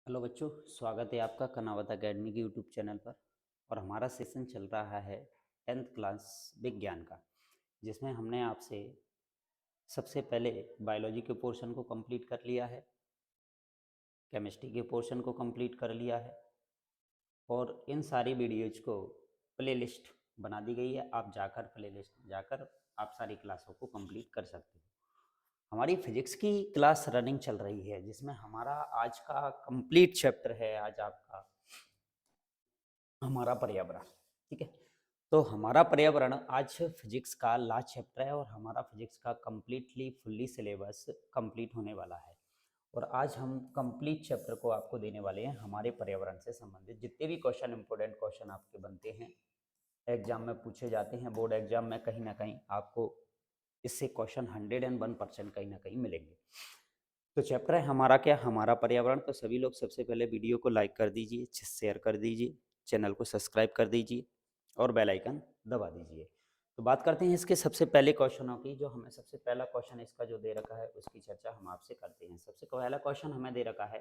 Hello बच्चों, स्वागत है आपका कनावत एकेडमी के यूट्यूब चैनल पर। और हमारा सेशन चल रहा है 10th क्लास विज्ञान का, जिसमें हमने आपसे सबसे पहले बायोलॉजी के पोर्शन को कंप्लीट कर लिया है, केमिस्ट्री के पोर्शन को कंप्लीट कर लिया है और इन सारी वीडियोज को प्लेलिस्ट बना दी गई है। आप जाकर प्लेलिस्ट जाकर आप सारी क्लासों को कंप्लीट कर सकते हो। हमारी फिजिक्स की क्लास रनिंग चल रही है, जिसमें हमारा आज का कंप्लीट चैप्टर है आज आपका हमारा पर्यावरण। ठीक है, तो हमारा पर्यावरण आज फिजिक्स का लास्ट चैप्टर है और हमारा फिजिक्स का कंप्लीटली फुल्ली सिलेबस कंप्लीट होने वाला है। और आज हम कंप्लीट चैप्टर को आपको देने वाले हैं। हमारे पर्यावरण से संबंधित जितने भी क्वेश्चन, इंपॉर्टेंट क्वेश्चन आपके बनते हैं, एग्जाम में पूछे जाते हैं, बोर्ड एग्जाम में कहीं ना कहीं आपको इससे क्वेश्चन 101% कहीं ना कहीं मिलेंगे। तो चैप्टर है हमारा क्या, हमारा पर्यावरण। तो सभी लोग सबसे पहले वीडियो को लाइक कर दीजिए, शेयर कर दीजिए, चैनल को सब्सक्राइब कर दीजिए और बेल आइकन दबा दीजिए। तो बात करते हैं इसके सबसे पहले क्वेश्चनों की। जो हमें सबसे पहला क्वेश्चन इसका जो दे रखा है उसकी चर्चा हम आपसे करते हैं। सबसे पहला क्वेश्चन हमें दे रखा है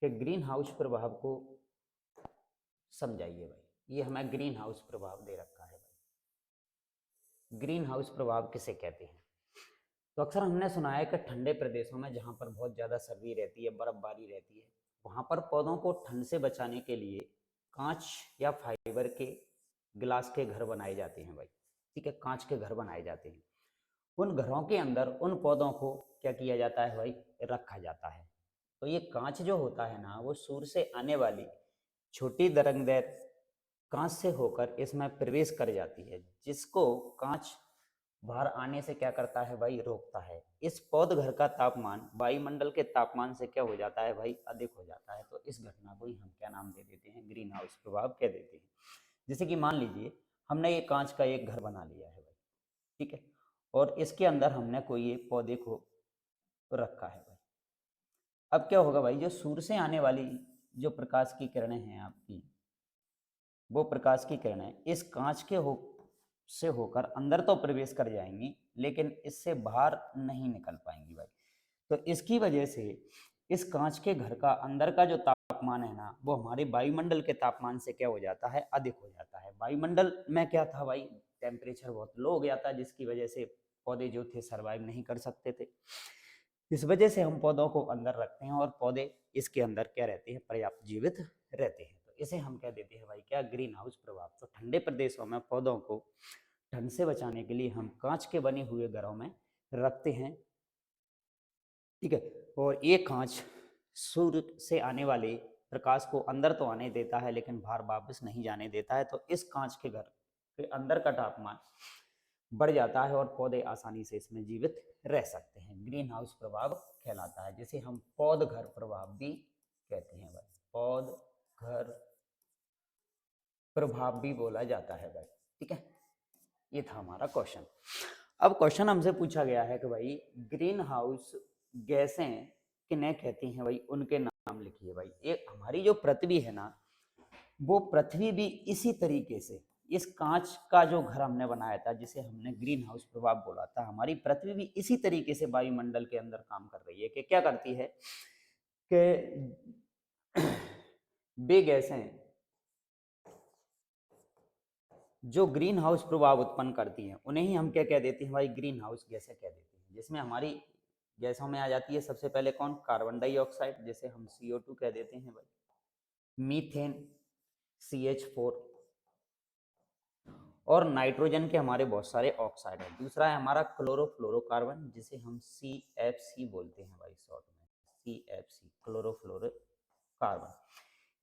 कि ग्रीन हाउस प्रभाव को समझाइए भाई। ये हमें ग्रीन हाउस प्रभाव दे रखा है भाई। ग्रीन हाउस प्रभाव किसे कहते हैं? तो अक्सर हमने सुना है कि ठंडे प्रदेशों में जहाँ पर बहुत ज़्यादा सर्दी रहती है, बर्फबारी रहती है, वहाँ पर पौधों को ठंड से बचाने के लिए कांच या फाइबर के गिलास के घर बनाए जाते हैं भाई। ठीक है, कांच के घर बनाए जाते हैं। उन घरों के अंदर उन पौधों को क्या किया जाता है भाई? रखा जाता है। तो ये कांच जो होता है ना, वो सूर्य से आने वाली छोटी तरंगदैर्घ्य कांच से होकर इसमें प्रवेश कर जाती है, जिसको कांच बाहर आने से क्या करता है भाई? रोकता है। इस पौध घर का तापमान वायुमंडल के तापमान से क्या हो जाता है भाई? अधिक हो जाता है। तो इस घटना को ही हम क्या नाम दे देते हैं? ग्रीन हाउस प्रभाव कह देते हैं। जैसे कि मान लीजिए हमने ये कांच का एक घर बना लिया है भाई, ठीक है, और इसके अंदर हमने कोई एक पौधे को रखा है भाई। अब क्या होगा भाई? जो सूर्य से आने वाली जो प्रकाश की किरणें हैं आपकी, वो प्रकाश की किरणें इस कांच के से होकर अंदर तो प्रवेश कर जाएंगी, लेकिन इससे बाहर नहीं निकल पाएंगी भाई। तो इसकी वजह से इस कांच के घर का अंदर का जो तापमान है ना, वो हमारे वायुमंडल के तापमान से क्या हो जाता है? अधिक हो जाता है। वायुमंडल में क्या था भाई? टेम्परेचर बहुत लो हो गया था, जिसकी वजह से पौधे जो थे सरवाइव नहीं कर सकते थे। इस वजह से हम पौधों को अंदर रखते हैं और पौधे इसके अंदर क्या रहते हैं? पर्याप्त जीवित रहते हैं। तो इसे हम क्या देते हैं भाई? क्या? ग्रीन हाउस प्रभाव। तो ठंडे प्रदेशों में पौधों को ठंड से बचाने के लिए हम कांच के बने हुए घरों में रखते हैं। ठीक है, और ये कांच सूर्य से आने वाले प्रकाश को अंदर तो आने देता है, लेकिन बाहर वापस नहीं जाने देता है। तो इस कांच के घर के अंदर का तापमान बढ़ जाता है और पौधे आसानी से इसमें जीवित रह सकते हैं। ग्रीन हाउस प्रभाव कहलाता है, जिसे हम पौध घर प्रभाव भी कहते हैं भाई। पौध घर प्रभाव भी बोला जाता है भाई। ठीक है, ये था हमारा क्वेश्चन। अब क्वेश्चन हमसे पूछा गया है कि भाई ग्रीन हाउस गैसें किन्हें कहती हैं भाई? उनके नाम लिखिए भाई। एक हमारी जो पृथ्वी है ना, वो पृथ्वी भी इसी तरीके से, इस कांच का जो घर हमने बनाया था, जिसे हमने ग्रीन हाउस प्रभाव बोला था, हमारी पृथ्वी भी इसी तरीके से वायुमंडल के अंदर काम कर रही है। कि क्या करती है कि वे गैसें जो ग्रीन हाउस प्रभाव उत्पन्न करती हैं, उन्हें ही हम क्या कह देते हैं भाई? ग्रीन हाउस गैसें कह देते हैं। जिसमें हमारी गैसों में आ जाती है सबसे पहले कौन? कार्बन डाइऑक्साइड, जिसे हम CO2 कह देते हैं भाई। मीथेन CH4, और नाइट्रोजन के हमारे बहुत सारे ऑक्साइड हैं। दूसरा है हमारा क्लोरोफ्लोरोकार्बन, जिसे हम CFC बोलते हैं भाई, शॉर्ट में CFC, क्लोरोफ्लोरोकार्बन।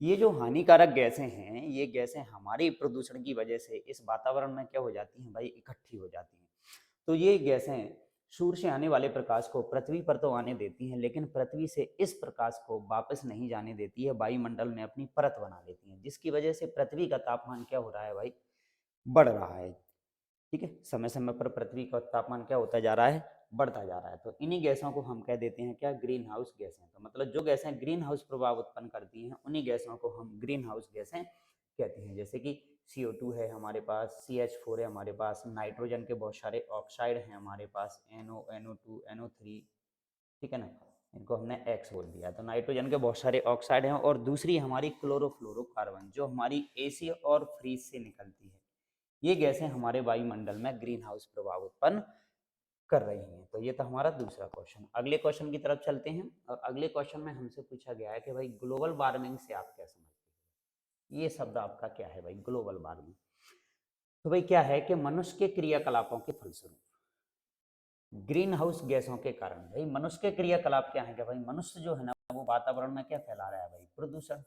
ये जो हानिकारक गैसें हैं, ये गैसें हमारे प्रदूषण की वजह से इस वातावरण में क्या हो जाती हैं भाई? इकट्ठी हो जाती हैं। तो ये गैसें सूर्य से आने वाले प्रकाश को पृथ्वी पर तो आने देती हैं, लेकिन पृथ्वी से इस प्रकाश को वापस नहीं जाने देती है, वायुमंडल में अपनी परत बना लेती हैं, जिसकी वजह से पृथ्वी का तापमान क्या हो रहा है भाई? बढ़ रहा है। ठीक है, समय समय पर पृथ्वी का तापमान क्या होता जा रहा है? बढ़ता जा रहा है। तो इन्हीं गैसों को हम कह देते हैं क्या? ग्रीन हाउस गैसें। तो मतलब जो गैसें ग्रीन हाउस प्रभाव उत्पन्न करती हैं, उन्हीं गैसों को हम ग्रीन हाउस गैसें कहते हैं। जैसे कि CO2 है हमारे पास, CH4 है हमारे पास, नाइट्रोजन के बहुत सारे ऑक्साइड हैं हमारे पास, NO, NO2, NO3, ठीक है ना, इनको हमने एक्स बोल दिया। तो नाइट्रोजन के बहुत सारे ऑक्साइड हैं, और दूसरी हमारी क्लोरोफ्लोरोकार्बन जो हमारी एसी और फ्रीज से निकलती है। ये गैसें हमारे वायुमंडल में ग्रीन हाउस प्रभाव उत्पन्न कर रही हैं। तो ये था हमारा दूसरा क्वेश्चन। अगले क्वेश्चन की तरफ चलते हैं, और अगले क्वेश्चन में हमसे पूछा गया है कि भाई ग्लोबल वार्मिंग से आप क्या समझते हैं। ये शब्द आपका क्या है भाई, ग्लोबल वार्मिंग। तो भाई क्या है कि मनुष्य के क्रियाकलापों के फलस्वरूप ग्रीन हाउस गैसों के कारण, भाई मनुष्य के क्रियाकलाप क्या है, कि भाई मनुष्य जो है ना वो वातावरण में क्या फैला रहा है भाई, प्रदूषण।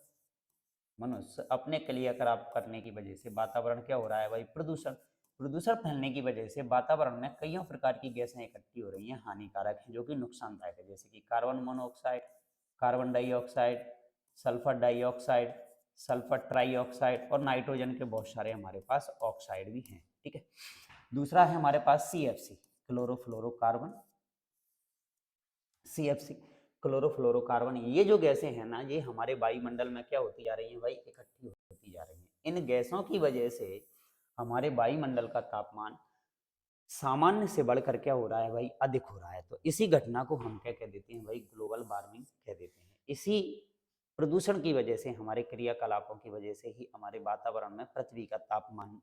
मनुष्य अपने क्रियाकलाप करने की वजह से वातावरण क्या हो रहा है भाई, प्रदूषण। प्रदूषण फैलने की वजह से वातावरण में कई प्रकार की गैसें इकट्ठी हो रही हैं, हानिकारक है, जो कि नुकसानदायक है, जैसे कि carbon monoxide, carbon dioxide, sulphur dioxide, sulphur trioxide, और नाइट्रोजन के बहुत सारे हमारे पास ऑक्साइड भी हैं। ठीक है। दूसरा है हमारे पास CFC, क्लोरोफ्लोरोकार्बन, CFC, क्लोरोफ्लोरोकार्बन। ये जो गैसें हैं ना, ये हमारे वायुमंडल में क्या होती जा रही हैं भाई, इकट्ठी होती जा रही हैं। इन गैसों की वजह से हमारे वायुमंडल का तापमान सामान्य से बढ़कर क्या हो रहा है भाई, अधिक हो रहा है। तो इसी घटना को हम क्या कह देते हैं भाई, ग्लोबल वार्मिंग कह देते हैं। इसी प्रदूषण की वजह से, हमारे क्रियाकलापों की वजह से ही हमारे वातावरण में पृथ्वी का तापमान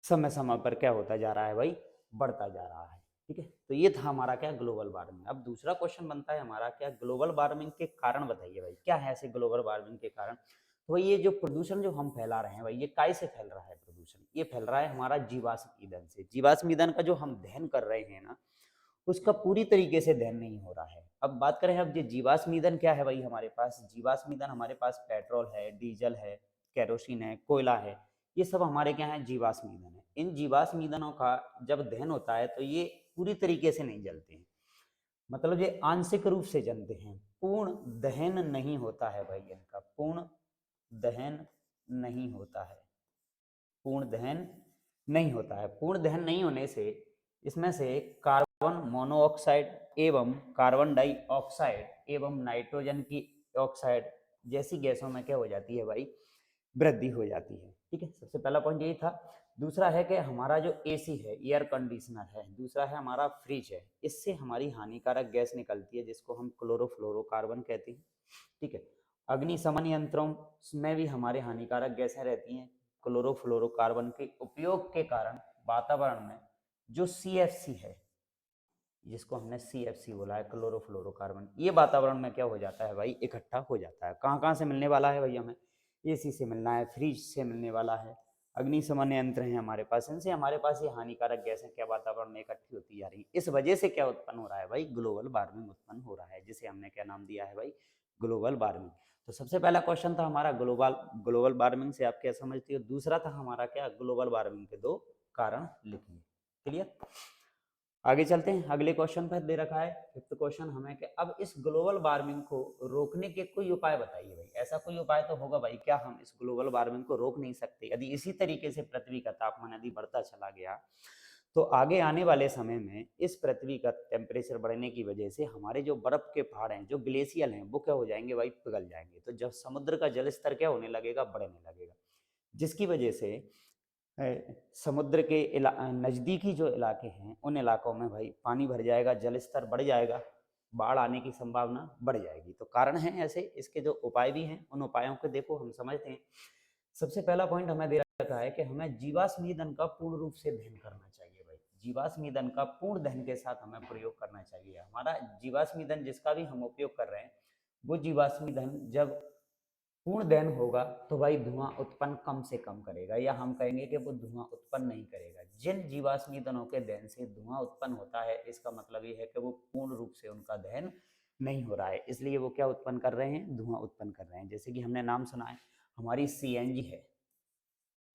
समय समय पर क्या होता जा रहा है भाई, बढ़ता जा रहा है। ठीक है। तो ये था हमारा क्या, ग्लोबल वार्मिंग। अब दूसरा क्वेश्चन बनता है हमारा क्या, ग्लोबल वार्मिंग के कारण बताइए भाई, क्या है ऐसे ग्लोबल वार्मिंग के कारण। तो भाई ये जो प्रदूषण जो हम फैला रहे हैं भाई, ये काय से फैल रहा है प्रदूषण, ये फैल रहा है हमारा जीवाश्म ईंधन से। जीवाश्म ईंधन का जो हम दहन कर रहे हैं ना, उसका पूरी तरीके से दहन नहीं हो रहा है। अब बात करें, अब ये जीवाश्म ईंधन क्या है भाई, हमारे पास जीवाश्म ईंधन, हमारे पास पेट्रोल है, डीजल है, केरोसिन है, कोयला है, ये सब हमारे क्या है, जीवाश्म ईंधन है। इन जीवाश्म ईंधनों का जब दहन होता है तो ये पूरी तरीके से नहीं जलते हैं, मतलब ये आंशिक रूप से जलते हैं, पूर्ण दहन नहीं होता है भाई, इनका पूर्ण दहन नहीं होता है, पूर्ण दहन नहीं होता है। पूर्ण दहन नहीं होने से इसमें से कार्बन मोनोऑक्साइड एवं कार्बन डाइऑक्साइड एवं नाइट्रोजन की ऑक्साइड जैसी गैसों में क्या हो जाती है भाई, वृद्धि हो जाती है। ठीक है, सबसे पहला पॉइंट यही था। दूसरा है कि हमारा जो एसी है, एयर कंडीशनर है, दूसरा है हमारा फ्रिज है, इससे हमारी हानिकारक गैस निकलती है, जिसको हम क्लोरोफ्लोरोकार्बन कहते हैं। ठीक है। अग्निशमन यंत्रों में भी हमारे हानिकारक गैसें रहती हैं। क्लोरोफ्लोरोकार्बन के उपयोग के कारण वातावरण में जो CFC है, जिसको हमने CFC बोला है, क्लोरोफ्लोरोकार्बन, ये वातावरण में क्या हो जाता है भाई, इकट्ठा हो जाता है। कहाँ कहाँ से मिलने वाला है भाई, हमें एसी से मिलना है, फ्रिज से मिलने वाला है, अग्निशमन यंत्र है हमारे पास, इनसे हमारे पास ये हानिकारक गैसें क्या वातावरण में इकट्ठी होती जा रही है। इस वजह से क्या उत्पन्न हो रहा है भाई, ग्लोबल वार्मिंग उत्पन्न हो रहा है, जिसे हमने क्या नाम दिया है भाई, ग्लोबल वार्मिंग। तो सबसे पहला क्वेश्चन था हमारा ग्लोबल ग्लोबल वार्मिंग से आप क्या समझते हो। दूसरा था हमारा क्या, ग्लोबल वार्मिंग के दो कारण लिखिए। क्लियर। आगे चलते हैं, अगले क्वेश्चन पर दे रखा है फिफ्थ क्वेश्चन हमें कि अब इस ग्लोबल वार्मिंग को रोकने के कोई उपाय बताइए भाई। ऐसा कोई उपाय तो होगा भाई, क्या हम इस ग्लोबल वार्मिंग को रोक नहीं सकते। यदि इसी तरीके से पृथ्वी का तापमान यदि बढ़ता चला गया, तो आगे आने वाले समय में इस पृथ्वी का टेम्परेचर बढ़ने की वजह से हमारे जो बर्फ के पहाड़ हैं, जो ग्लेशियल हैं, वो क्या हो जाएंगे भाई, पिघल जाएंगे। तो जब समुद्र का जल स्तर क्या होने लगेगा, बढ़ने लगेगा, जिसकी वजह से समुद्र के नज़दीकी जो इलाके हैं, उन इलाकों में भाई पानी भर जाएगा, जल स्तर बढ़ जाएगा, बाढ़ आने की संभावना बढ़ जाएगी। तो कारण है ऐसे, इसके जो उपाय भी हैं, उन उपायों को देखो हम समझते हैं। सबसे पहला पॉइंट हमें दे रखा है कि हमें जीवाश्म ईंधन का पूर्ण रूप से दहन करना चाहिए भाई। जीवाश्म ईंधन का पूर्ण दहन के साथ हमें प्रयोग करना चाहिए। हमारा जीवाश्म ईंधन जिसका भी हम उपयोग कर रहे हैं, वो जीवाश्म ईंधन जब पूर्ण दहन होगा तो भाई धुआं उत्पन्न कम से कम करेगा, या हम कहेंगे कि वो धुआं उत्पन्न नहीं करेगा। जिन जीवाश्म ईंधनों के दहन से धुआं उत्पन्न होता है, इसका मतलब ये है कि वो पूर्ण रूप से उनका दहन नहीं हो रहा है, इसलिए वो क्या उत्पन्न कर रहे हैं, धुआं उत्पन्न कर रहे हैं। जैसे कि हमने नाम सुना है, हमारी CNG है,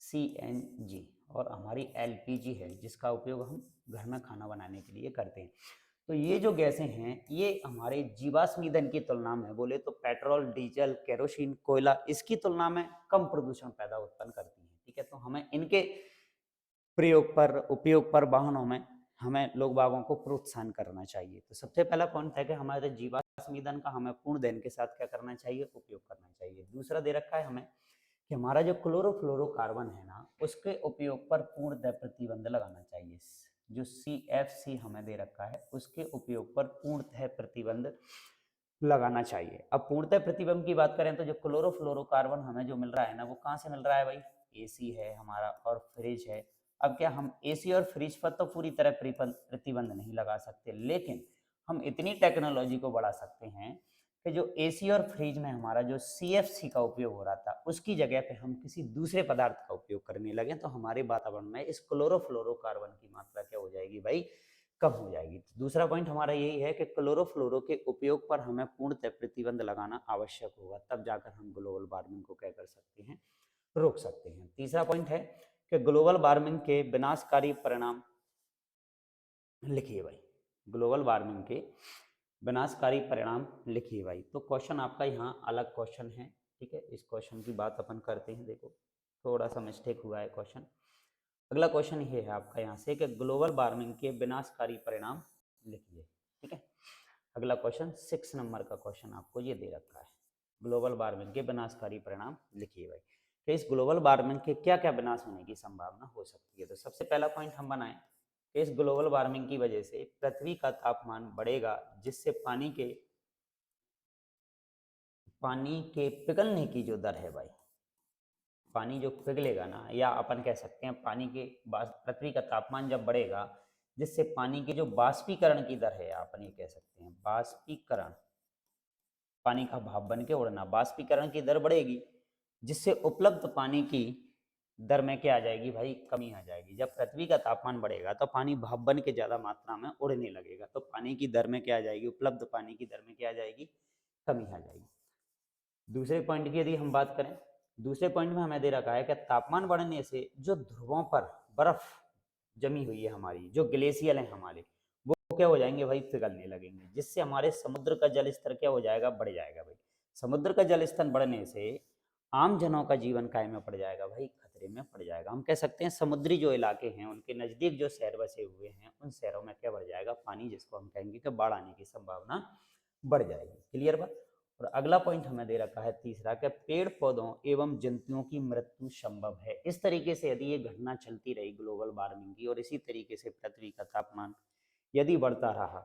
CNG, और हमारी LPG है, जिसका उपयोग हम घर में खाना बनाने के लिए करते हैं। तो ये जो गैसें हैं, ये हमारे जीवाश्म ईंधन की तुलना में बोले तो पेट्रोल, डीजल, केरोसिन, कोयला, इसकी तुलना में कम प्रदूषण पैदा उत्पन्न करती हैं। ठीक है। तो हमें इनके प्रयोग पर, उपयोग पर वाहनों में हमें लोग बागों को प्रोत्साहन करना चाहिए। तो सबसे पहला पॉइंट है कि हमारे जीवाश्म ईंधन का हमें पूर्ण दहन के साथ क्या करना चाहिए, उपयोग करना चाहिए। दूसरा दे रखा है हमें कि हमारा जो क्लोरोफ्लोरोकार्बन है ना, उसके उपयोग पर पूर्णतः प्रतिबंध लगाना चाहिए। जो CFC हमें दे रखा है उसके उपयोग पर पूर्णतः प्रतिबंध लगाना चाहिए। अब पूर्णतः प्रतिबंध की बात करें तो जो क्लोरोफ्लोरोकार्बन हमें जो मिल रहा है ना, वो कहाँ से मिल रहा है भाई? एसी है हमारा और फ्रिज है। अब क्या हम एसी और फ्रिज पर तो पूरी तरह प्रतिबंध नहीं लगा सकते, लेकिन हम इतनी टेक्नोलॉजी को बढ़ा सकते हैं कि जो एसी और फ्रिज में हमारा जो CFC का उपयोग हो रहा था उसकी जगह पे हम किसी दूसरे पदार्थ का उपयोग करने लगे, तो हमारे वातावरण में इस क्लोरोफ्लोरोकार्बन की मात्रा क्या हो जाएगी भाई? कम हो जाएगी। तो दूसरा पॉइंट हमारा यही है कि क्लोरोफ्लोरो के उपयोग पर हमें पूर्णतः प्रतिबंध लगाना आवश्यक होगा, तब जाकर हम ग्लोबल वार्मिंग को क्या कर सकते हैं? रोक सकते हैं। तीसरा पॉइंट है कि ग्लोबल वार्मिंग के विनाशकारी परिणाम लिखिए भाई। ग्लोबल वार्मिंग के विनाशकारी परिणाम लिखिए भाई। तो क्वेश्चन आपका यहाँ अलग क्वेश्चन है, ठीक है। इस क्वेश्चन की बात अपन करते हैं। देखो थोड़ा सा मिस्टेक हुआ है क्वेश्चन। अगला क्वेश्चन ये है आपका यहाँ से कि ग्लोबल वार्मिंग के विनाशकारी परिणाम लिखिए, ठीक है। अगला क्वेश्चन 6 नंबर का क्वेश्चन आपको ये दे रखा है, ग्लोबल वार्मिंग के विनाशकारी परिणाम लिखिए भाई। तो इस ग्लोबल वार्मिंग के क्या क्या विनाश होने की संभावना हो सकती है? तो सबसे पहला पॉइंट हम बनाएं कि इस ग्लोबल वार्मिंग की वजह से पृथ्वी का तापमान बढ़ेगा, जिससे पानी के पिघलने की जो दर है भाई, पानी जो पिघलेगा ना, या अपन कह सकते हैं पानी के पृथ्वी का तापमान जब बढ़ेगा, जिससे पानी के जो बाष्पीकरण की दर है, अपन ये कह सकते हैं बाष्पीकरण, पानी का भाप बन के उड़ना, बाष्पीकरण की दर बढ़ेगी, जिससे उपलब्ध पानी की दर में क्या आ जाएगी भाई? कमी आ जाएगी। जब पृथ्वी का तापमान बढ़ेगा तो पानी भाप बन के ज्यादा मात्रा में उड़ने लगेगा, तो पानी की दर में क्या आ जाएगी? उपलब्ध पानी की दर में क्या आ जाएगी? कमी आ जाएगी। दूसरे पॉइंट की यदि हम बात करें, दूसरे पॉइंट में हमें दे रखा है कि तापमान बढ़ने से जो ध्रुवों पर बर्फ जमी हुई है हमारी, जो ग्लेशियल है हमारे, वो क्या हो जाएंगे भाई? पिघलने लगेंगे, जिससे हमारे समुद्र का जल स्तर क्या हो जाएगा? बढ़ जाएगा भाई। समुद्र का जल स्तर बढ़ने से आम जनों का जीवन काय में पड़ जाएगा भाई? खतरे में पड़ जाएगा। हम कह सकते हैं समुद्री जो इलाके हैं उनके नजदीक जो शहर बसे हुए हैं, उन शहरों में क्या बढ़ जाएगा? पानी, जिसको हम कहेंगे कि बाढ़ आने की संभावना बढ़ जाएगी। क्लियर बात? और अगला पॉइंट हमें दे रखा है तीसरा, कि पेड़ पौधों एवं जंतुओं की मृत्यु संभव है। इस तरीके से यदि ये घटना चलती रही ग्लोबल वार्मिंग की, और इसी तरीके से पृथ्वी का तापमान यदि बढ़ता रहा,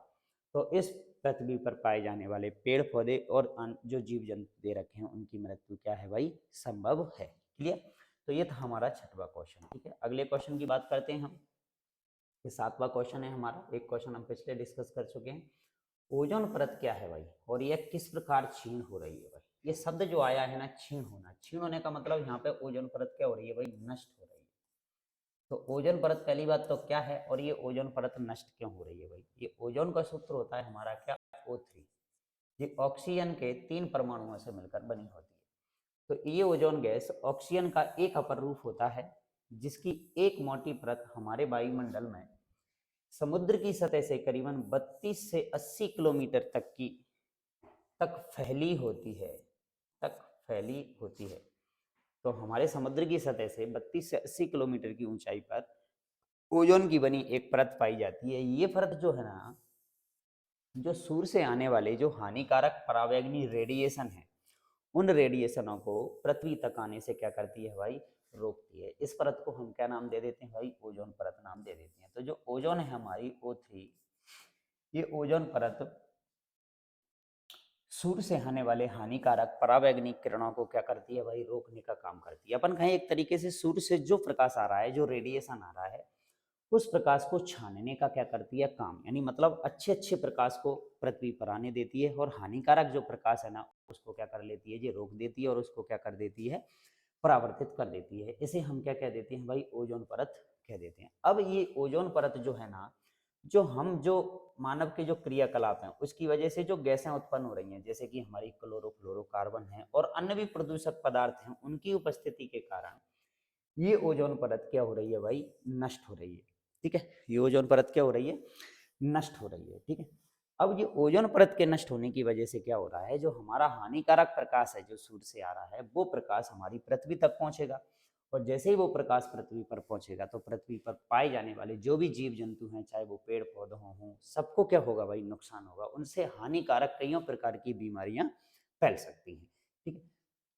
तो इस पृथ्वी पर पाए जाने वाले पेड़ पौधे और जो जीव जंतु दे रखे हैं उनकी मृत्यु क्या है भाई? संभव है। क्लियर? तो ये था हमारा छठवां क्वेश्चन, ठीक है। अगले क्वेश्चन की बात करते हैं हम। ये सातवां क्वेश्चन है हमारा। एक क्वेश्चन हम पिछले डिस्कस कर चुके हैं। ओजोन परत क्या है भाई, और यह किस प्रकार क्षीण हो रही है भाई? ये शब्द जो आया है ना, क्षीण होना, क्षीण होने का मतलब यहाँ पे ओजोन परत क्या हो रही है भाई? नष्ट हो रही है। तो ओजोन परत पहली बात तो क्या है, और ये ओजोन परत नष्ट क्यों हो रही है भाई? ये ओजोन का सूत्र होता है हमारा क्या? O3। ये ऑक्सीजन के 3 परमाणुओं से मिलकर बनी होती है। तो ये ओजोन गैस ऑक्सीजन का एक अपर रूप होता है, जिसकी एक मोटी परत हमारे वायुमंडल में समुद्र की सतह से करीबन 32 से 80 किलोमीटर तक फैली होती है, तक फैली होती है। तो हमारे समुद्र की सतह से 32 से 80 किलोमीटर की ऊंचाई पर ओजोन की बनी एक परत पाई जाती है। ये परत जो है ना, जो सूर्य से आने वाले जो हानिकारक परावैंगनी रेडिएशन है, उन रेडिएशनों को पृथ्वी तक आने से क्या करती है भाई? रोकती है। इस परत को हम क्या नाम दे देते हैं भाई? ओजोन परत नाम दे देते हैं। तो जो ओजोन है हमारी O3, ये ओजोन परत सूर्य से आने वाले हानिकारक परावैंगनिक किरणों को क्या करती है भाई? रोकने का काम करती है। अपन कहें एक तरीके से सूर्य से जो प्रकाश आ रहा है, जो रेडिएशन आ रहा है, उस प्रकाश को छानने का क्या करती है? काम। यानी मतलब अच्छे अच्छे प्रकाश को पृथ्वी पर आने देती है, और हानिकारक जो प्रकाश है ना, उसको क्या कर लेती है? ये रोक देती है, और उसको क्या कर देती है? परावर्तित कर देती है। इसे हम क्या कह देते हैं भाई? ओजोन परत कह देते हैं। अब ये ओजोन परत जो है ना, जो मानव के जो क्रियाकलाप हैं उसकी वजह से जो गैसें उत्पन्न हो रही हैं, जैसे कि हमारी क्लोरोफ्लोरोकार्बन है और अन्य भी प्रदूषक पदार्थ हैं, उनकी उपस्थिति के कारण ये ओजोन परत क्या हो रही है भाई? नष्ट हो रही है। ठीक है, ये ओजोन परत क्या हो रही है? नष्ट हो रही है। ठीक है, अब ये ओजोन परत के नष्ट होने की वजह से क्या हो रहा है? जो हमारा हानिकारक प्रकाश है जो सूर्य से आ रहा है, वो प्रकाश हमारी पृथ्वी तक पहुंचेगा, और जैसे ही वो प्रकाश पृथ्वी पर पहुंचेगा तो पृथ्वी पर पाए जाने वाले जो भी जीव जंतु हैं, चाहे वो पेड़ पौधों हों, सबको क्या होगा भाई? नुकसान होगा। उनसे हानिकारक कईयों प्रकार की बीमारियां फैल सकती हैं। ठीक है,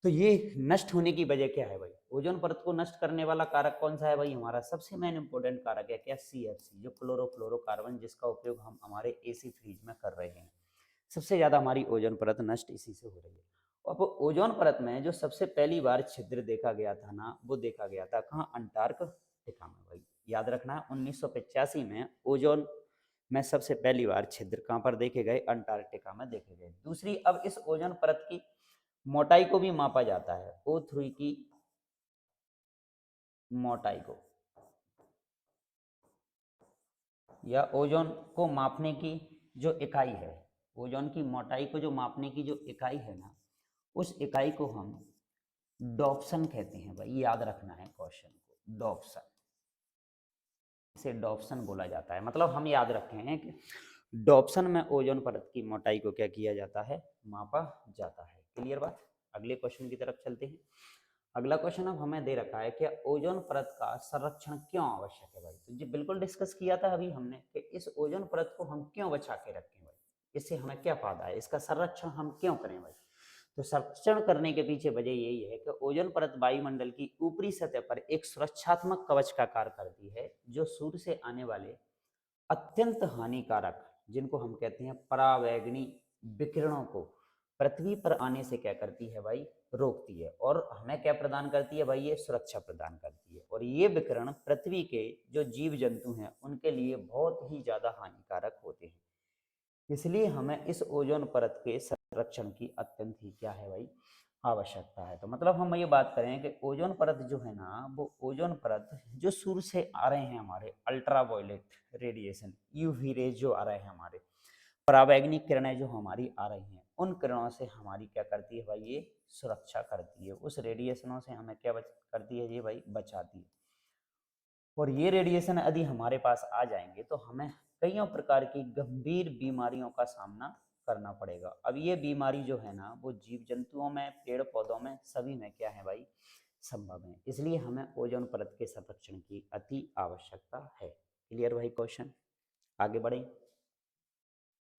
तो ये नष्ट होने की वजह क्या है भाई? ओजोन परत को नष्ट करने वाला कारक कौन सा है भाई? हमारा सबसे मेन इंपॉर्टेंट कारक है क्या? CFC, जो क्लोरोफ्लोरोकार्बन, जिसका उपयोग हम हमारे AC फ्रिज में कर रहे हैं। सबसे ज्यादा हमारी ओजोन परत नष्ट इसी से हो रही है। अब ओजोन परत में जो सबसे पहली बार छिद्र देखा गया था ना, वो देखा गया था कहाँ? अंटार्कटिका में भाई। याद रखना है 1985 में ओजोन में सबसे पहली बार छिद्र कहाँ पर देखे गए? अंटार्कटिका में देखे गए। दूसरी, अब इस ओजोन परत की मोटाई को भी मापा जाता है। O3 की मोटाई को, या ओजोन को मापने की जो इकाई है, ओजोन की मोटाई को जो मापने की जो इकाई है ना, उस इकाई को हम डॉप्सन कहते हैं भाई। याद रखना है क्वेश्चन को, डॉप्सन, इसे डॉप्सन बोला जाता है। मतलब हम याद रखे हैं कि डॉप्सन में ओजोन परत की मोटाई को क्या किया जाता है? मापा जाता है। क्लियर बात? अगले क्वेश्चन की तरफ चलते हैं। अगला क्वेश्चन अब हमें दे रखा है कि ओजोन परत का संरक्षण क्यों आवश्यक है भाई? तो जी बिल्कुल डिस्कस किया था अभी हमने कि इस ओजोन परत को हम क्यों बचा के रखें भाई, इससे हमें क्या फायदा है, इसका संरक्षण हम क्यों करें भाई? तो संरक्षण करने के पीछे वजह यही है कि ओजोन परत वायुमंडल की ऊपरी सतह पर एक सुरक्षात्मक कवच का कार्य करती है, जो सूर्य से आने वाले अत्यंत हानिकारक, जिनको हम कहते हैं परावैंगनी विकिरणों को पृथ्वी पर आने से क्या करती है भाई? रोकती है। और हमें क्या प्रदान करती है भाई? ये सुरक्षा प्रदान करती है। और ये विकिरण पृथ्वी के जो जीव जंतु हैं उनके लिए बहुत ही ज्यादा हानिकारक होते हैं। इसलिए हमें इस ओजोन परत के संरक्षण की अत्यंत ही क्या है भाई? आवश्यकता है। तो मतलब हम ये बात करें कि ओजोन परत जो है ना, वो ओजोन परत जो सूर्य से आ रहे हैं हमारे अल्ट्रावायलेट रेडिएशन, यूवी रेज जो आ रहे हैं हमारे, परावैंगनिक किरणें जो हमारी आ रही हैं, उन किरणों से हमारी क्या करती है भाई? ये सुरक्षा करती है। उस रेडिएशनों से हमें क्या करती है ये भाई? बचाती है। और ये रेडिएशन यदि हमारे पास आ जाएंगे तो हमें कईयों प्रकार की गंभीर बीमारियों का सामना करना पड़ेगा। अब ये बीमारी जो है ना, वो जीव जंतुओं में, पेड़ पौधों में, सभी में क्या है भाई? संभव है। इसलिए हमें ओजोन परत के संरक्षण की अति आवश्यकता है। क्लियर भाई क्वेश्चन? आगे बढ़े।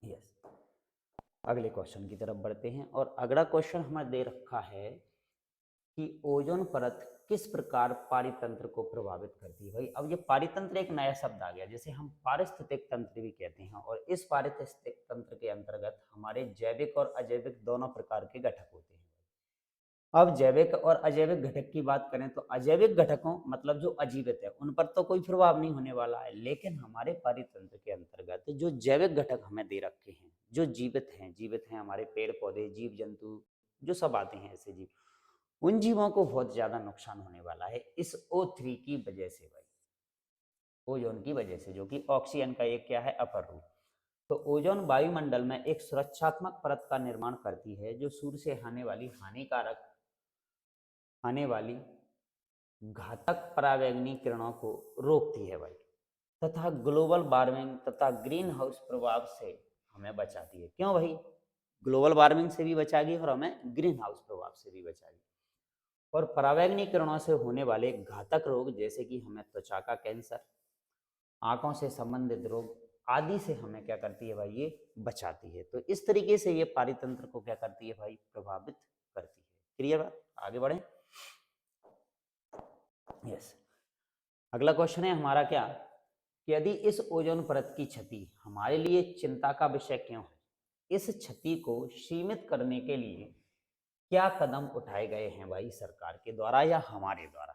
यस, अगले क्वेश्चन की तरफ बढ़ते हैं। और अगला क्वेश्चन हमें दे रखा है कि ओजोन परत किस प्रकार पारितंत्र को प्रभावित करती है भाई? अब ये पारितंत्र एक नया शब्द आ गया, जिसे हम पारिस्थितिक तंत्र भी कहते हैं। और इस पारिस्थितिक तंत्र के अंतर्गत हमारे जैविक और अजैविक दोनों प्रकार के घटक होते हैं। अब जैविक और अजैविक घटक की बात करें तो अजैविक घटकों मतलब जो अजीवित है उन पर तो कोई प्रभाव नहीं होने वाला है, लेकिन हमारे पारितंत्र के अंतर्गत जो जैविक घटक हमें दे रखे हैं, जो जीवित हैं हमारे पेड़ पौधे, जीव जंतु, जो सब आते हैं ऐसे जीव, उन जीवों को बहुत ज्यादा नुकसान होने वाला है इस O3 की वजह से भाई, ओजोन की वजह से, जो कि ऑक्सीजन का एक क्या है? अपर रूप। तो ओजोन वायुमंडल में एक सुरक्षात्मक परत का निर्माण करती है, जो सूर्य से आने वाली हानिकारक, आने वाली घातक परावैंगनी किरणों को रोकती है भाई, तथा ग्लोबल वार्मिंग तथा ग्रीन हाउस प्रभाव से हमें बचाती है। क्यों भाई? ग्लोबल वार्मिंग से भी बचाएगी और हमें ग्रीन हाउस प्रभाव से भी बचाएगी। और परावैंगनी किरणों से होने वाले घातक रोग, जैसे कि हमें त्वचा का कैंसर, आंखों से संबंधित रोग आदि से हमें क्या करती है भाई? ये बचाती है। तो इस तरीके से ये पारितंत्र को क्या करती है भाई? प्रभावित करती है। क्लियर बात? आगे बढ़े। यस, अगला क्वेश्चन है हमारा क्या, कि यदि इस ओजोन परत की क्षति हमारे लिए चिंता का विषय क्यों है, इस क्षति को सीमित करने के लिए क्या कदम उठाए गए हैं भाई सरकार के द्वारा या हमारे द्वारा?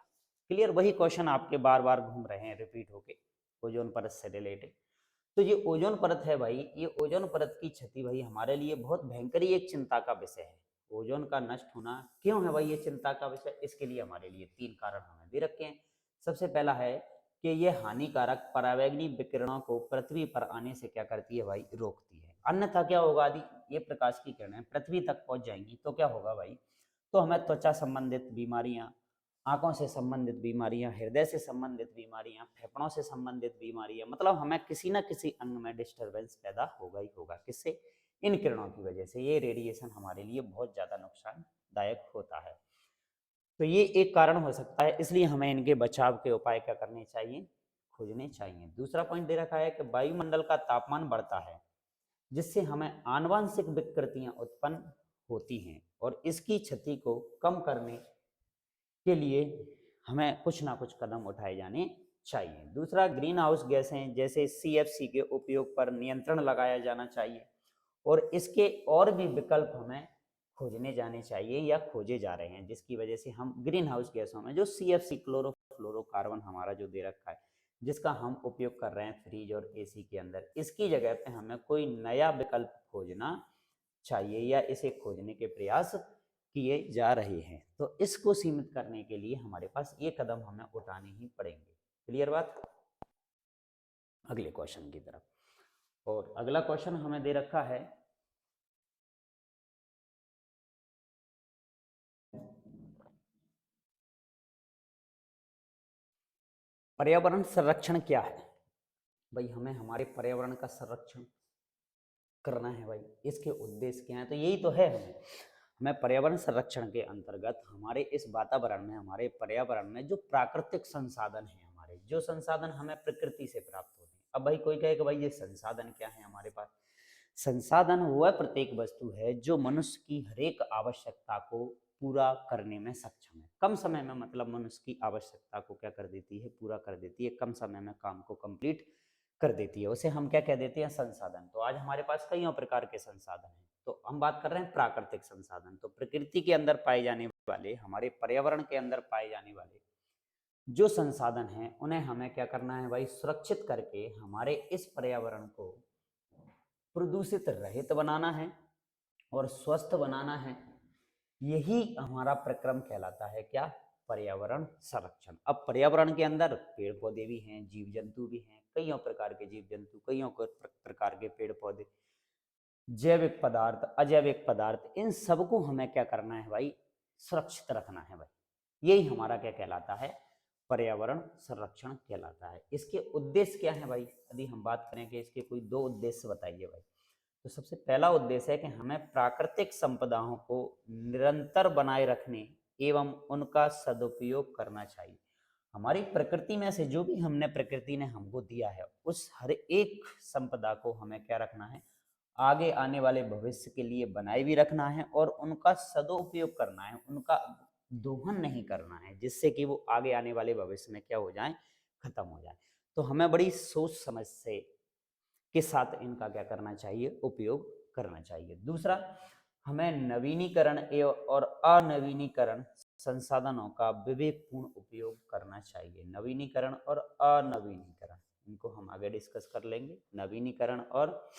क्लियर, वही क्वेश्चन आपके बार बार घूम रहे हैं, रिपीट होके, ओजोन परत से रिलेटेड। तो ये ओजोन परत है भाई, ये ओजोन परत की क्षति भाई हमारे लिए बहुत भयंकर ही एक चिंता का विषय है। ओजोन का नष्ट होना क्यों है भाई ये चिंता का विषय? इसके लिए हमारे लिए 3 कारण हमें दे रखे हैं। सबसे पहला है कि ये हानिकारक परावैंगनी विकिरणों को पृथ्वी पर आने से क्या करती है भाई? रोकती है। अन्यथा क्या होगा, यदि ये प्रकाश की किरणें पृथ्वी तक पहुंच जाएंगी तो क्या होगा भाई? तो हमें त्वचा संबंधित बीमारियां, आंखों से संबंधित बीमारियां, हृदय से संबंधित बीमारियां, फेफड़ों से संबंधित बीमारियां, मतलब हमें किसी ना किसी अंग में डिस्टरबेंस पैदा होगा ही होगा। किससे? इन किरणों की वजह से। ये रेडिएशन हमारे लिए बहुत ज्यादा नुकसानदायक होता है। तो ये एक कारण हो सकता है, इसलिए हमें इनके बचाव के उपाय क्या करने चाहिए? खोजने चाहिए। दूसरा पॉइंट दे रखा है कि वायुमंडल का तापमान बढ़ता है, जिससे हमें आनुवंशिक विकृतियां उत्पन्न होती हैं और इसकी क्षति को कम करने के लिए हमें कुछ ना कुछ कदम उठाए जाने चाहिए। दूसरा, ग्रीन हाउस गैसें जैसे सीएफसी के उपयोग पर नियंत्रण लगाया जाना चाहिए और इसके और भी विकल्प हमें खोजने जाने चाहिए या खोजे जा रहे हैं, जिसकी वजह से हम ग्रीन हाउस गैसों में जो सीएफसी क्लोरोफ्लोरोकार्बन हमारा जो दे रखा है, जिसका हम उपयोग कर रहे हैं फ्रिज और एसी के अंदर, इसकी जगह पे हमें कोई नया विकल्प खोजना चाहिए या इसे खोजने के प्रयास किए जा रहे हैं। तो इसको सीमित करने के लिए हमारे पास ये कदम हमें उठाने ही पड़ेंगे। क्लियर बात? अगले क्वेश्चन की तरफ। और अगला क्वेश्चन हमें दे रखा है, पर्यावरण संरक्षण क्या है? भाई हमें हमारे पर्यावरण का संरक्षण करना है भाई, इसके उद्देश्य क्या है? तो यही तो है, हमें पर्यावरण संरक्षण के अंतर्गत हमारे इस वातावरण में, हमारे पर्यावरण में जो प्राकृतिक संसाधन है, हमारे जो संसाधन हमें प्रकृति से प्राप्त होते हैं। अब भाई कोई कहे कि भाई ये संसाधन क्या है हमारे पास? संसाधन वह प्रत्येक वस्तु है जो मनुष्य की हरेक आवश्यकता को पूरा करने में सक्षम है। कम समय में, मतलब मनुष्य की आवश्यकता को क्या कर देती है? पूरा कर देती है, कम समय में काम को कंप्लीट कर देती है, उसे हम क्या कह देते हैं? संसाधन। तो आज हमारे पास कई प्रकार के संसाधन हैं, तो हम बात कर रहे हैं प्राकृतिक संसाधन। तो प्रकृति के अंदर पाए जाने वाले, हमारे पर्यावरण के अंदर पाए जाने वाले जो संसाधन हैं, उन्हें हमें क्या करना है भाई? सुरक्षित करके हमारे इस पर्यावरण को प्रदूषित रहित बनाना है और स्वस्थ बनाना है। यही हमारा प्रक्रम कहलाता है क्या? पर्यावरण संरक्षण। अब पर्यावरण के अंदर पेड़ पौधे भी हैं, जीव जंतु भी हैं, कई प्रकार के जीव जंतु, कई प्रकार के पेड़ पौधे, जैविक पदार्थ, अजैविक पदार्थ, इन सबको हमें क्या करना है भाई? सुरक्षित रखना है भाई। यही हमारा क्या कहलाता है? पर्यावरण संरक्षण कहलाता है। इसके उद्देश्य क्या है भाई? यदि हम बात करें कि इसके कोई दो उद्देश्य बताइए भाई, तो सबसे पहला उद्देश्य है कि हमें प्राकृतिक संपदाओं को निरंतर बनाए रखने एवं उनका सदुपयोग करना चाहिए। हमारी प्रकृति में से जो भी हमने, प्रकृति ने हमको दिया है, उस हर एक संपदा को हमें क्या रखना है? आगे आने वाले भविष्य के लिए बनाए भी रखना है और उनका सदुपयोग करना है, उनका दोहन नहीं करना है, जिससे कि वो आगे आने वाले भविष्य में क्या हो जाए? खत्म हो जाए। तो हमें बड़ी सोच समझ से के साथ इनका क्या करना चाहिए? उपयोग करना चाहिए। दूसरा, हमें नवीनीकरण एवं और अनवीनीकरण संसाधनों का विवेकपूर्ण उपयोग करना चाहिए। नवीनीकरण और अनवीनीकरण, इनको हम आगे डिस्कस कर लेंगे। नवीनीकरण और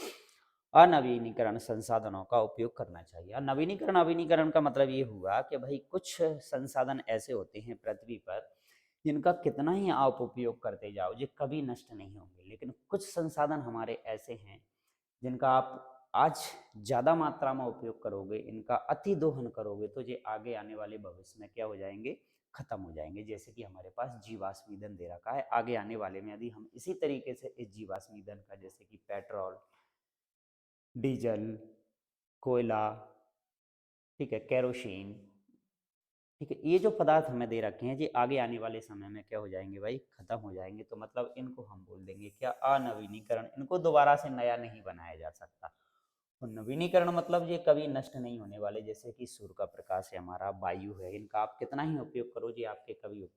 अनवीनीकरण संसाधनों का उपयोग करना चाहिए। नवीनीकरण नवीनीकरण का मतलब ये हुआ कि भाई कुछ संसाधन ऐसे होते हैं पृथ्वी पर जिनका कितना ही आप उपयोग करते जाओ ये कभी नष्ट नहीं होंगे, लेकिन कुछ संसाधन हमारे ऐसे हैं जिनका आप आज ज़्यादा मात्रा में उपयोग करोगे, इनका अति दोहन करोगे, तो ये आगे आने वाले भविष्य में क्या हो जाएंगे? खत्म हो जाएंगे। जैसे कि हमारे पास जीवाश्म ईंधन दे रखा है, आगे आने वाले में यदि हम इसी तरीके से इस जीवाश्म ईंधन का, जैसे कि पेट्रोल, डीजल, कोयला, ठीक है, केरोसिन, ठीक है, ये जो पदार्थ हमें दे रखे हैं ये आगे आने वाले समय में क्या हो जाएंगे भाई? खत्म हो जाएंगे। तो मतलब इनको हम बोल देंगे क्या? अनवीनीकरण। इनको दोबारा से नया नहीं बनाया जा सकता। और नवीनीकरण मतलब ये कभी नष्ट नहीं होने वाले, जैसे कि सूर्य का प्रकाश है, हमारा वायु है, इनका आप कितना ही उपयोग करो ये आपके कभी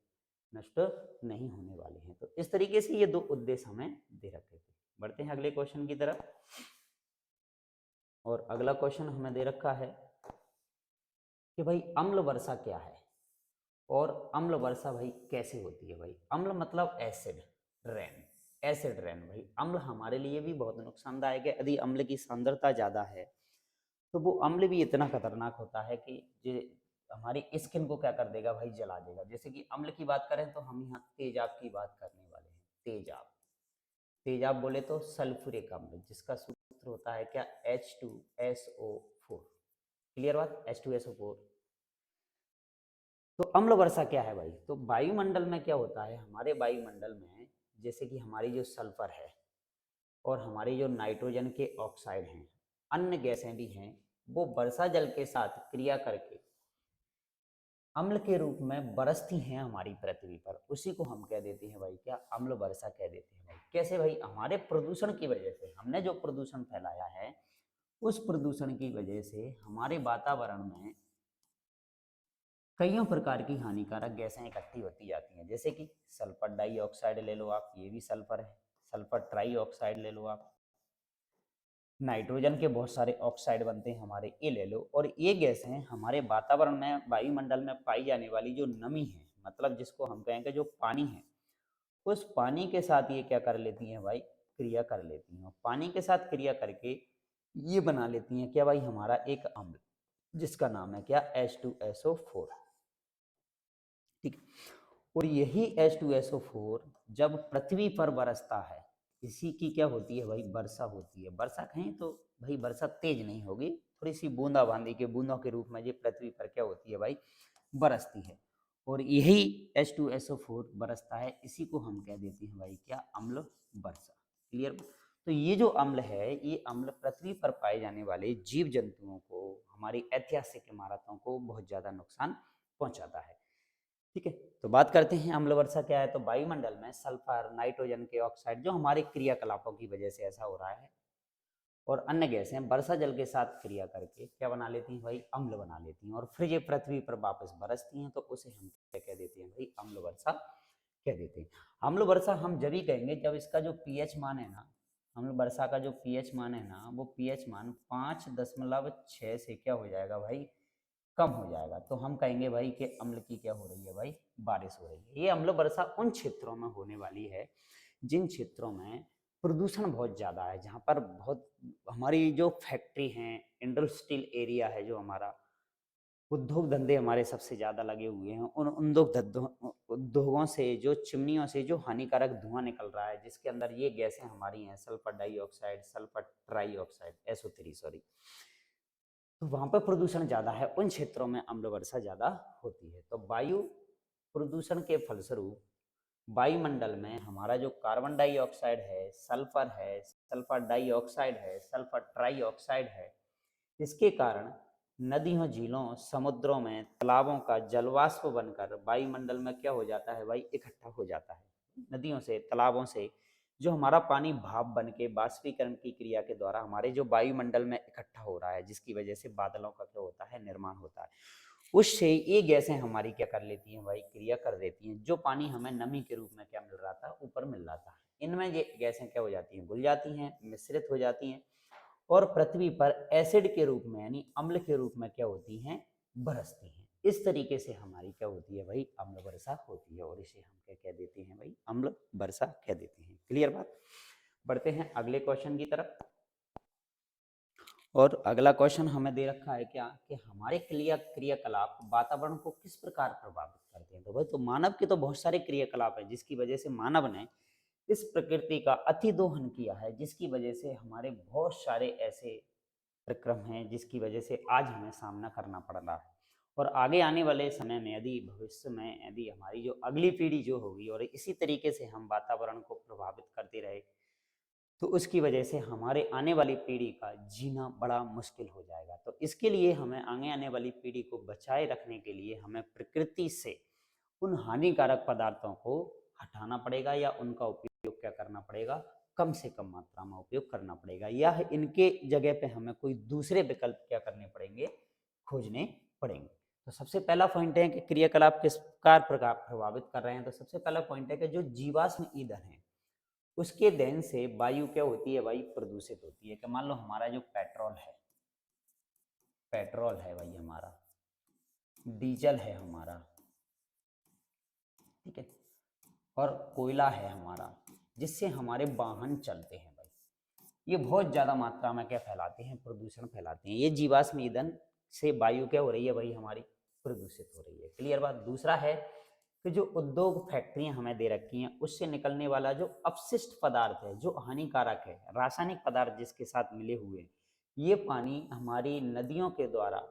नष्ट नहीं होने वाले हैं। तो इस तरीके से ये दो उद्देश्य हमें दे रखे थे। बढ़ते हैं अगले क्वेश्चन की तरफ। और अगला क्वेश्चन हमें दे रखा है कि भाई अम्ल वर्षा क्या है और अम्ल वर्षा भाई कैसे होती है? भाई अम्ल मतलब एसिड रेन, एसिड रेन। भाई अम्ल हमारे लिए भी बहुत नुकसानदायक है। यदि अम्ल की सांद्रता ज़्यादा है तो वो अम्ल भी इतना खतरनाक होता है कि जो हमारी स्किन को क्या कर देगा भाई? जला देगा। जैसे कि अम्ल की बात करें तो हम यहाँ तेजाब की बात करने वाले हैं। तेजाब, तेजाब बोले तो सल्फ्यूरिक अम्ल, जिसका सूत्र होता है क्या? H2SO4। क्लियर बात? H2SO4। तो अम्ल वर्षा क्या है भाई? तो वायुमंडल में क्या होता है? हमारे वायुमंडल में जैसे कि हमारी जो सल्फर है और हमारी जो नाइट्रोजन के ऑक्साइड हैं, अन्य गैसें भी हैं, वो वर्षा जल के साथ क्रिया करके अम्ल के रूप में बरसती हैं हमारी पृथ्वी पर। उसी को हम कह देते हैं भाई क्या? अम्ल वर्षा कह देते हैं भाई। कैसे भाई? हमारे प्रदूषण की वजह से, हमने जो प्रदूषण फैलाया है उस प्रदूषण की वजह से हमारे वातावरण में कईयों प्रकार की हानिकारक गैसें इकट्ठी होती जाती हैं, जैसे कि सल्फर डाइऑक्साइड ले लो आप, ये भी सल्फर है। सल्फर ट्राइऑक्साइड ले लो आप। नाइट्रोजन के बहुत सारे ऑक्साइड बनते हैं हमारे, ये ले लो। और ये गैसें हमारे वातावरण में, वायुमंडल में पाई जाने वाली जो नमी है, मतलब जिसको हम कहेंगे जो पानी है, उस पानी के साथ ये क्या कर लेती हैं भाई, क्रिया कर लेती हैं। और पानी के साथ क्रिया करके ये बना लेती हैं क्या भाई, हमारा एक अम्ल, जिसका नाम है क्या, H2SO4। ठीक है। और यही H2SO4 जब पृथ्वी पर बरसता है, इसी की क्या होती है भाई, वर्षा होती है। वर्षा कहें तो भाई वर्षा तेज नहीं होगी, थोड़ी सी बूंदाबांदी के बूंदों के रूप में ये पृथ्वी पर क्या होती है भाई, बरसती है। और यही H2SO4 बरसता है, इसी को हम कह देते हैं भाई क्या, अम्ल वर्षा। क्लियर। तो ये जो अम्ल है, ये अम्ल पृथ्वी पर पाए जाने वाले जीव जंतुओं को, हमारी ऐतिहासिक इमारतों को बहुत ज्यादा नुकसान पहुंचाता है। ठीक है। तो बात करते हैं अम्ल वर्षा क्या है। तो वायुमंडल में सल्फर, नाइट्रोजन के ऑक्साइड, जो हमारे क्रियाकलापों की वजह से ऐसा हो रहा है, और अन्य गैसें वर्षा जल के साथ क्रिया करके क्या बना लेती हैं भाई, अम्ल बना लेती हैं। और फिर ये पृथ्वी पर वापस बरसती हैं, तो उसे हम क्या कह देते हैं भाई, अम्ल वर्षा कह देते हैं। अम्ल वर्षा हम जब ही कहेंगे जब इसका जो पीएच मान है ना, अम्ल वर्षा का जो पीएच मान है ना, वो पीएच मान 5.6 से क्या हो जाएगा भाई, कम हो जाएगा। तो हम कहेंगे भाई कि अम्ल की क्या हो रही है भाई, बारिश हो रही है। ये अम्ल वर्षा उन क्षेत्रों में होने वाली है जिन क्षेत्रों में प्रदूषण बहुत ज़्यादा है, जहाँ पर बहुत हमारी जो फैक्ट्री हैं, इंडस्ट्रियल एरिया है, जो हमारा उद्योग धंधे हमारे सबसे ज़्यादा लगे हुए हैं, उन उद्योगों से, जो चिमनियों से जो हानिकारक धुआं निकल रहा है, जिसके अंदर ये गैसें हमारी हैं, sulphur dioxide, sulphur trioxide, SO3 sorry, तो वहाँ पर प्रदूषण ज़्यादा है, उन क्षेत्रों में अम्ल वर्षा ज़्यादा होती है। तो वायु प्रदूषण के फलस्वरूप वायुमंडल में हमारा जो कार्बन डाइऑक्साइड है, सल्फर डाइऑक्साइड है, सल्फर ट्राइऑक्साइड है, इसके कारण नदियों, झीलों, समुद्रों में, तालाबों का जलवाष्प बनकर वायुमंडल में क्या हो जाता है भाई, इकट्ठा हो जाता है। नदियों से, तालाबों से जो हमारा पानी भाप बन के बाष्पीकरण की क्रिया के द्वारा हमारे जो वायुमंडल में इकट्ठा हो रहा है, जिसकी वजह से बादलों का क्या होता है, निर्माण होता है। उससे ये गैसें हमारी क्या कर लेती हैं भाई, क्रिया कर देती हैं। जो पानी हमें नमी के रूप में क्या मिल रहा था, ऊपर मिल रहा था, इनमें ये गैसें क्या हो जाती हैं, घुल जाती हैं, मिश्रित हो जाती हैं, और पृथ्वी पर एसिड के रूप में, यानी अम्ल के रूप में क्या होती हैं, बरसती हैं। इस तरीके से हमारी क्या होती है भाई, अम्ल वर्षा होती है। और इसे हम क्या कह देते हैं भाई, अम्ल वर्षा कह देते हैं। क्लियर बात। बढ़ते हैं अगले क्वेश्चन की तरफ। और अगला क्वेश्चन हमें दे रखा है क्या, कि हमारे क्रियाकलाप वातावरण को किस प्रकार प्रभावित करते हैं। तो भाई, तो मानव के तो बहुत सारे क्रियाकलाप हैं, जिसकी वजह से मानव ने इस प्रकृति का अतिदोहन किया है, जिसकी वजह से हमारे बहुत सारे ऐसे प्रक्रम हैं, जिसकी वजह से आज हमें सामना करना पड़ रहा है। और आगे आने वाले समय में, यदि भविष्य में, यदि हमारी जो अगली पीढ़ी जो होगी और इसी तरीके से हम वातावरण को प्रभावित करते रहे, तो उसकी वजह से हमारे आने वाली पीढ़ी का जीना बड़ा मुश्किल हो जाएगा। तो इसके लिए हमें आगे आने वाली पीढ़ी को बचाए रखने के लिए हमें प्रकृति से उन हानिकारक पदार्थों को हटाना पड़ेगा, या उनका उपयोग क्या करना पड़ेगा, कम से कम मात्रा में उपयोग करना पड़ेगा, या इनके जगह पे हमें कोई दूसरे विकल्प क्या करने पड़ेंगे, खोजने पड़ेंगे। तो सबसे पहला पॉइंट है कि क्रियाकलाप किस प्रकार प्रभावित कर रहे हैं। तो सबसे पहला पॉइंट है कि जो जीवाश्म ईंधन है, उसके दहन से वायु क्या होती है भाई, प्रदूषित होती है। कि मान लो हमारा जो पेट्रोल है भाई हमारा, डीजल है हमारा, ठीक है, और कोयला है हमारा, जिससे हमारे वाहन चलते हैं भाई, ये बहुत ज्यादा मात्रा में क्या फैलाते हैं, प्रदूषण फैलाते हैं। ये जीवाश्म ईंधन से वायु क्या हो रही है भाई, हमारी प्रदूषित हो रही है। क्लियर बात। दूसरा है कि जो उद्योग फैक्ट्रियां हमें दे रखी हैं, उससे निकलने वाला जो अपशिष्ट पदार्थ है, जो हानिकारक है, रासायनिक पदार्थ जिसके साथ मिले हुए हैं, ये पानी हमारी नदियों के द्वारा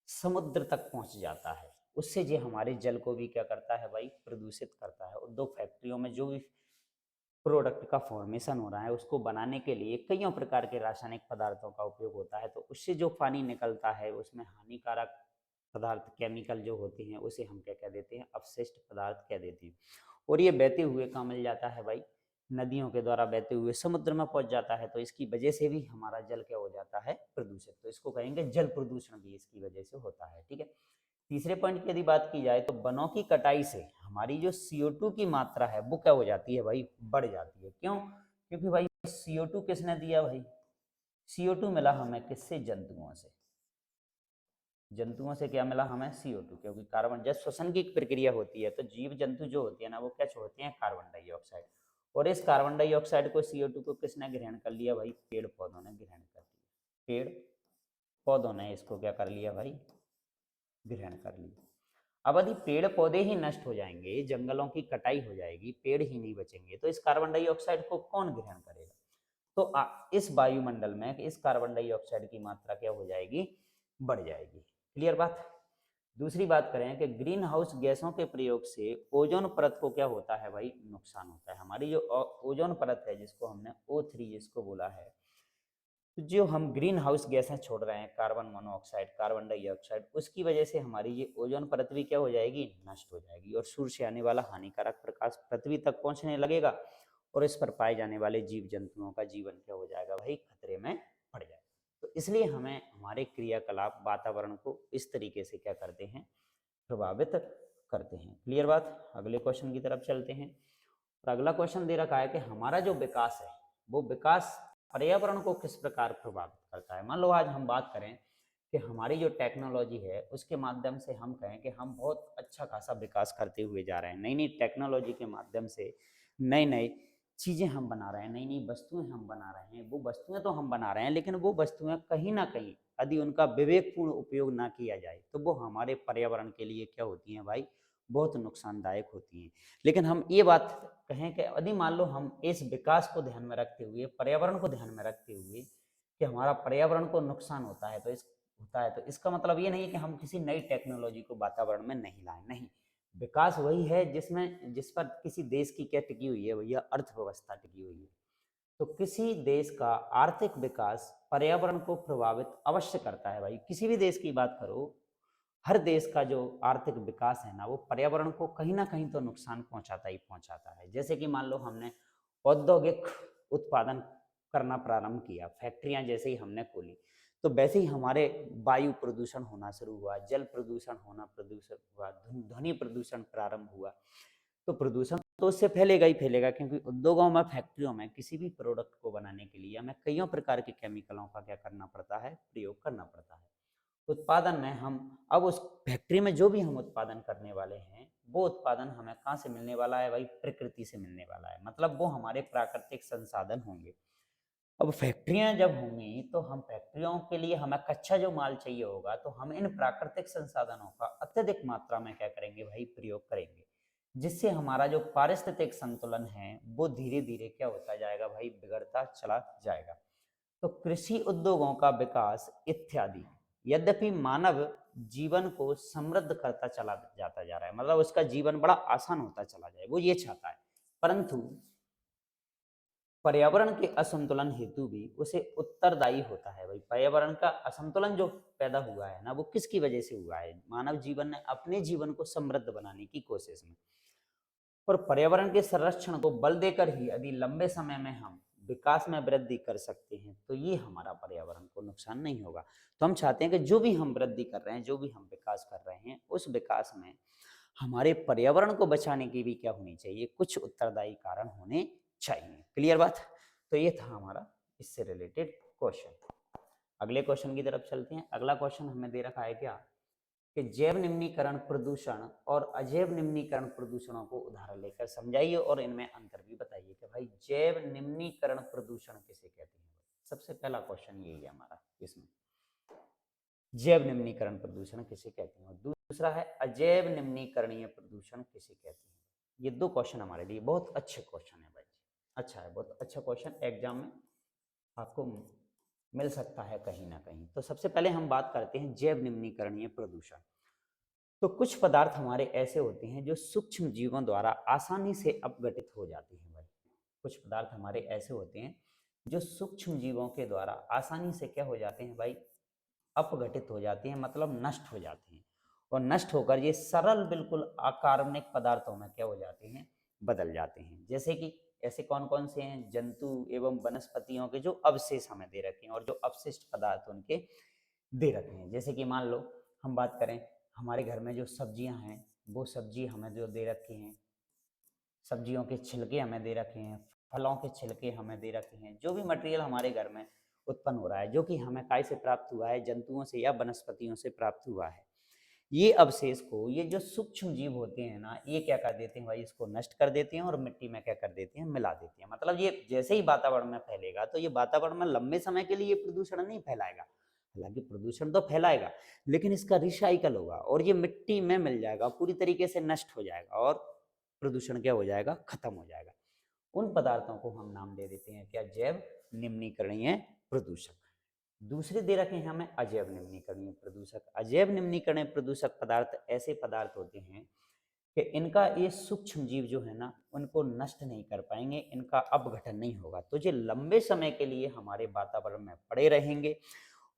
समुद्र तक पहुंच जाता है। उससे ये हमारे जल को भी क्या करता है भाई, प्रदूषित करता है। उद्योग फैक्ट्रियों में जो भी प्रोडक्ट का फॉर्मेशन हो रहा है, उसको बनाने के लिए कईयों प्रकार के रासायनिक पदार्थों का उपयोग होता है। तो उससे जो पानी निकलता है, उसमें हानिकारक पदार्थ, केमिकल जो होते हैं, उसे हम क्या कह देते हैं, अपशिष्ट पदार्थ कह देते हैं। और ये बहते हुए कहाँ मिल जाता है भाई, नदियों के द्वारा बहते हुए समुद्र में पहुंच जाता है, तो इसकी वजह से भी हमारा जल क्या हो जाता है, प्रदूषित। तो इसको कहेंगे जल प्रदूषण भी इसकी वजह से होता है, ठीक है। तीसरे पॉइंट की यदि बात की जाए तो वनों की कटाई से हमारी जो CO2 की मात्रा है वो क्या हो जाती है भाई, बढ़ जाती है। क्यों? क्योंकि भाई CO2 किसने दिया भाई, CO2 मिला हमें किससे, जंतुओं से। जंतुओं से क्या मिला हमें, CO2, क्योंकि कार्बन, जब श्वसन की प्रक्रिया होती है तो जीव जंतु जो होती है ना वो क्या छोड़ते हैं, कार्बन डाइऑक्साइड। और इस कार्बन डाइऑक्साइड को, CO2 को किसने ग्रहण कर लिया भाई, पेड़ पौधों ने ग्रहण कर लिया। पेड़ पौधों ने इसको क्या कर लिया भाई, ग्रहण कर लिया। अब यदि पेड़ पौधे ही नष्ट हो जाएंगे, जंगलों की कटाई हो जाएगी, पेड़ ही नहीं बचेंगे, तो इस कार्बन डाइऑक्साइड को कौन ग्रहण करेगा? तो इस वायुमंडल में इस कार्बन डाइऑक्साइड की मात्रा क्या हो जाएगी, बढ़ जाएगी। क्लियर बात। दूसरी बात करें कि ग्रीन हाउस गैसों के प्रयोग से ओजोन परत को क्या होता है भाई, नुकसान होता है। हमारी जो ओजोन परत है, जिसको हमने O3 जिसको बोला है, तो जो हम ग्रीन हाउस गैसें छोड़ रहे हैं, कार्बन मोनोऑक्साइड, कार्बन डाइऑक्साइड, उसकी वजह से हमारी ये ओजोन परत भी क्या हो जाएगी, नष्ट हो जाएगी। और सूर्य से आने वाला हानिकारक प्रकाश पृथ्वी तक पहुंचने लगेगा और इस पर पाए जाने वाले जीव जंतुओं का जीवन क्या हो जाएगा भाई, खतरे में पड़ जाएगा। तो इसलिए हमें हमारे क्रियाकलाप वातावरण को इस तरीके से क्या करते हैं, प्रभावित करते हैं। क्लियर बात। अगले क्वेश्चन की तरफ चलते हैं। और अगला क्वेश्चन दे रखा है कि हमारा जो विकास है वो विकास पर्यावरण को किस प्रकार प्रभावित करता है। मान लो आज हम बात करें कि हमारी जो टेक्नोलॉजी है उसके माध्यम से हम कहें कि हम बहुत अच्छा खासा विकास करते हुए जा रहे हैं, नई नई टेक्नोलॉजी के माध्यम से नई नई चीज़ें हम बना रहे हैं, नई नई वस्तुएं हम बना रहे हैं। वो वस्तुएं तो हम बना रहे हैं, लेकिन वो वस्तुएं कहीं ना कहीं यदि उनका विवेकपूर्ण उपयोग ना किया जाए तो वो हमारे पर्यावरण के लिए क्या होती हैं भाई, बहुत नुकसानदायक होती हैं। लेकिन हम ये बात कहें कि यदि मान लो हम इस विकास को ध्यान में रखते हुए, पर्यावरण को ध्यान में रखते हुए कि हमारा पर्यावरण को नुकसान होता है, तो इसका मतलब ये नहीं कि हम किसी नई टेक्नोलॉजी को वातावरण में नहीं लाएं। नहीं, विकास वही है जिस पर किसी देश की क्या टिकी हुई है भैया, अर्थव्यवस्था टिकी हुई है। तो किसी देश का आर्थिक विकास पर्यावरण को प्रभावित अवश्य करता है भाई। किसी भी देश की बात करो, हर देश का जो आर्थिक विकास है ना वो पर्यावरण को कहीं ना कहीं तो नुकसान पहुंचाता ही पहुंचाता है। जैसे कि मान लो हमने औद्योगिक उत्पादन करना प्रारंभ किया, फैक्ट्रियां जैसे ही हमने खोली, तो वैसे ही हमारे वायु प्रदूषण होना शुरू हुआ, जल प्रदूषण प्रदूषण हुआ, ध्वनि प्रदूषण प्रारंभ हुआ। तो प्रदूषण तो उससे फैलेगा ही फैलेगा, क्योंकि उद्योगों में, फैक्ट्रियों में किसी भी प्रोडक्ट को बनाने के लिए हमें कईयों प्रकार के केमिकलों का क्या करना पड़ता है, प्रयोग करना पड़ता है। उत्पादन में हम अब उस फैक्ट्री में जो भी हम उत्पादन करने वाले हैं, वो उत्पादन हमें कहाँ से मिलने वाला है भाई, प्रकृति से मिलने वाला है। मतलब वो हमारे प्राकृतिक संसाधन होंगे। अब फैक्ट्रियां जब होंगी तो हम फैक्ट्रियों के लिए हमें कच्चा जो माल चाहिए होगा, तो हम इन प्राकृतिक संसाधनों का अत्यधिक मात्रा में क्या करेंगे भाई, प्रयोग करेंगे, जिससे हमारा जो पारिस्थितिक संतुलन है वो धीरे धीरे क्या होता जाएगा भाई, बिगड़ता चला जाएगा। तो कृषि उद्योगों का विकास इत्यादि यद्यपि मानव जीवन को समृद्ध करता चला जाता जा रहा है, मतलब उसका जीवन बड़ा आसान होता चला जाए, वो ये चाहता है, परंतु पर्यावरण के असंतुलन हेतु भी उसे उत्तरदायी होता है भाई। पर्यावरण का असंतुलन जो पैदा हुआ है ना, वो किसकी वजह से हुआ है, मानव जीवन ने अपने जीवन को समृद्ध बनाने की कोशिश में। और पर्यावरण के संरक्षण को बल देकर ही यदि लंबे समय में हम विकास में वृद्धि कर सकते हैं, तो ये हमारा पर्यावरण को नुकसान नहीं होगा। तो हम चाहते हैं कि जो भी हम वृद्धि कर रहे हैं, जो भी हम विकास कर रहे हैं, उस विकास में हमारे पर्यावरण को बचाने की भी क्या होनी चाहिए, कुछ उत्तरदायी कारण होने चाहिए। क्लियर बात। तो ये था हमारा इससे रिलेटेड क्वेश्चन। अगले क्वेश्चन की तरफ चलते हैं। अगला क्वेश्चन हमें दे रखा है क्या, कि जैव निम्नीकरण प्रदूषण और अजैव निम्नीकरण प्रदूषणों को उदाहरण लेकर समझाइए और इनमें अंतर भी बताइए कि भाई जैव निम्नीकरण प्रदूषण किसे कहते हैं। सबसे पहला क्वेश्चन यही है हमारा इसमें, जैव निम्नीकरण प्रदूषण किसे कहते हैं। दूसरा है अजैव निम्नीकरणीय प्रदूषण किसे कहते हैं। ये दो क्वेश्चन हमारे लिए बहुत अच्छे क्वेश्चन है भाई, अच्छा है, बहुत अच्छा क्वेश्चन एग्जाम में आपको मिल सकता है कहीं ना कहीं। तो सबसे पहले हम बात करते हैं जैव निम्नीकरणीय प्रदूषण। तो कुछ पदार्थ हमारे ऐसे होते हैं जो सूक्ष्म जीवों द्वारा आसानी से अपघटित हो जाते हैं भाई। कुछ पदार्थ हमारे ऐसे होते हैं जो सूक्ष्म जीवों के द्वारा आसानी से क्या हो जाते हैं भाई, अपघटित हो जाते हैं, मतलब नष्ट हो जाते हैं। और नष्ट होकर ये सरल बिल्कुल अकार्बनिक पदार्थों में क्या हो जाते हैं, बदल जाते हैं। जैसे कि ऐसे कौन कौन से हैं जंतु एवं वनस्पतियों के जो अवशेष हमें दे रखे हैं और जो अपशिष्ट पदार्थ उनके दे रखे हैं। जैसे कि मान लो हम बात करें हमारे घर में जो सब्जियां हैं वो सब्जी हमें जो दे रखी हैं, सब्जियों के छिलके हमें दे रखे हैं, फलों के छिलके हमें दे रखे हैं, जो भी मटेरियल हमारे घर में उत्पन्न हो रहा है जो कि हमें काय से प्राप्त हुआ है, जंतुओं से या वनस्पतियों से प्राप्त हुआ है, ये अवशेष को ये जो सूक्ष्म जीव होते हैं ना ये क्या कर देते हैं भाई, इसको नष्ट कर देते हैं और मिट्टी में क्या कर देते हैं, मिला देते हैं। मतलब ये जैसे ही वातावरण में फैलेगा तो ये वातावरण में लंबे समय के लिए ये प्रदूषण नहीं फैलाएगा, हालांकि प्रदूषण तो फैलाएगा लेकिन इसका रिसाइकल होगा और ये मिट्टी में मिल जाएगा, पूरी तरीके से नष्ट हो जाएगा और प्रदूषण क्या हो जाएगा, खत्म हो जाएगा। उन पदार्थों को हम नाम दे देते हैं क्या, जैव निम्नीकरणीय प्रदूषक। दूसरे दे रखे हैं हमें अजैव निम्नीकरणीय प्रदूषक। अजैव निम्नीकरणीय प्रदूषक पदार्थ ऐसे पदार्थ होते हैं कि इनका ये सूक्ष्म जीव जो है ना उनको नष्ट नहीं कर पाएंगे, इनका अपघटन नहीं होगा, तो ये लंबे समय के लिए हमारे वातावरण में पड़े रहेंगे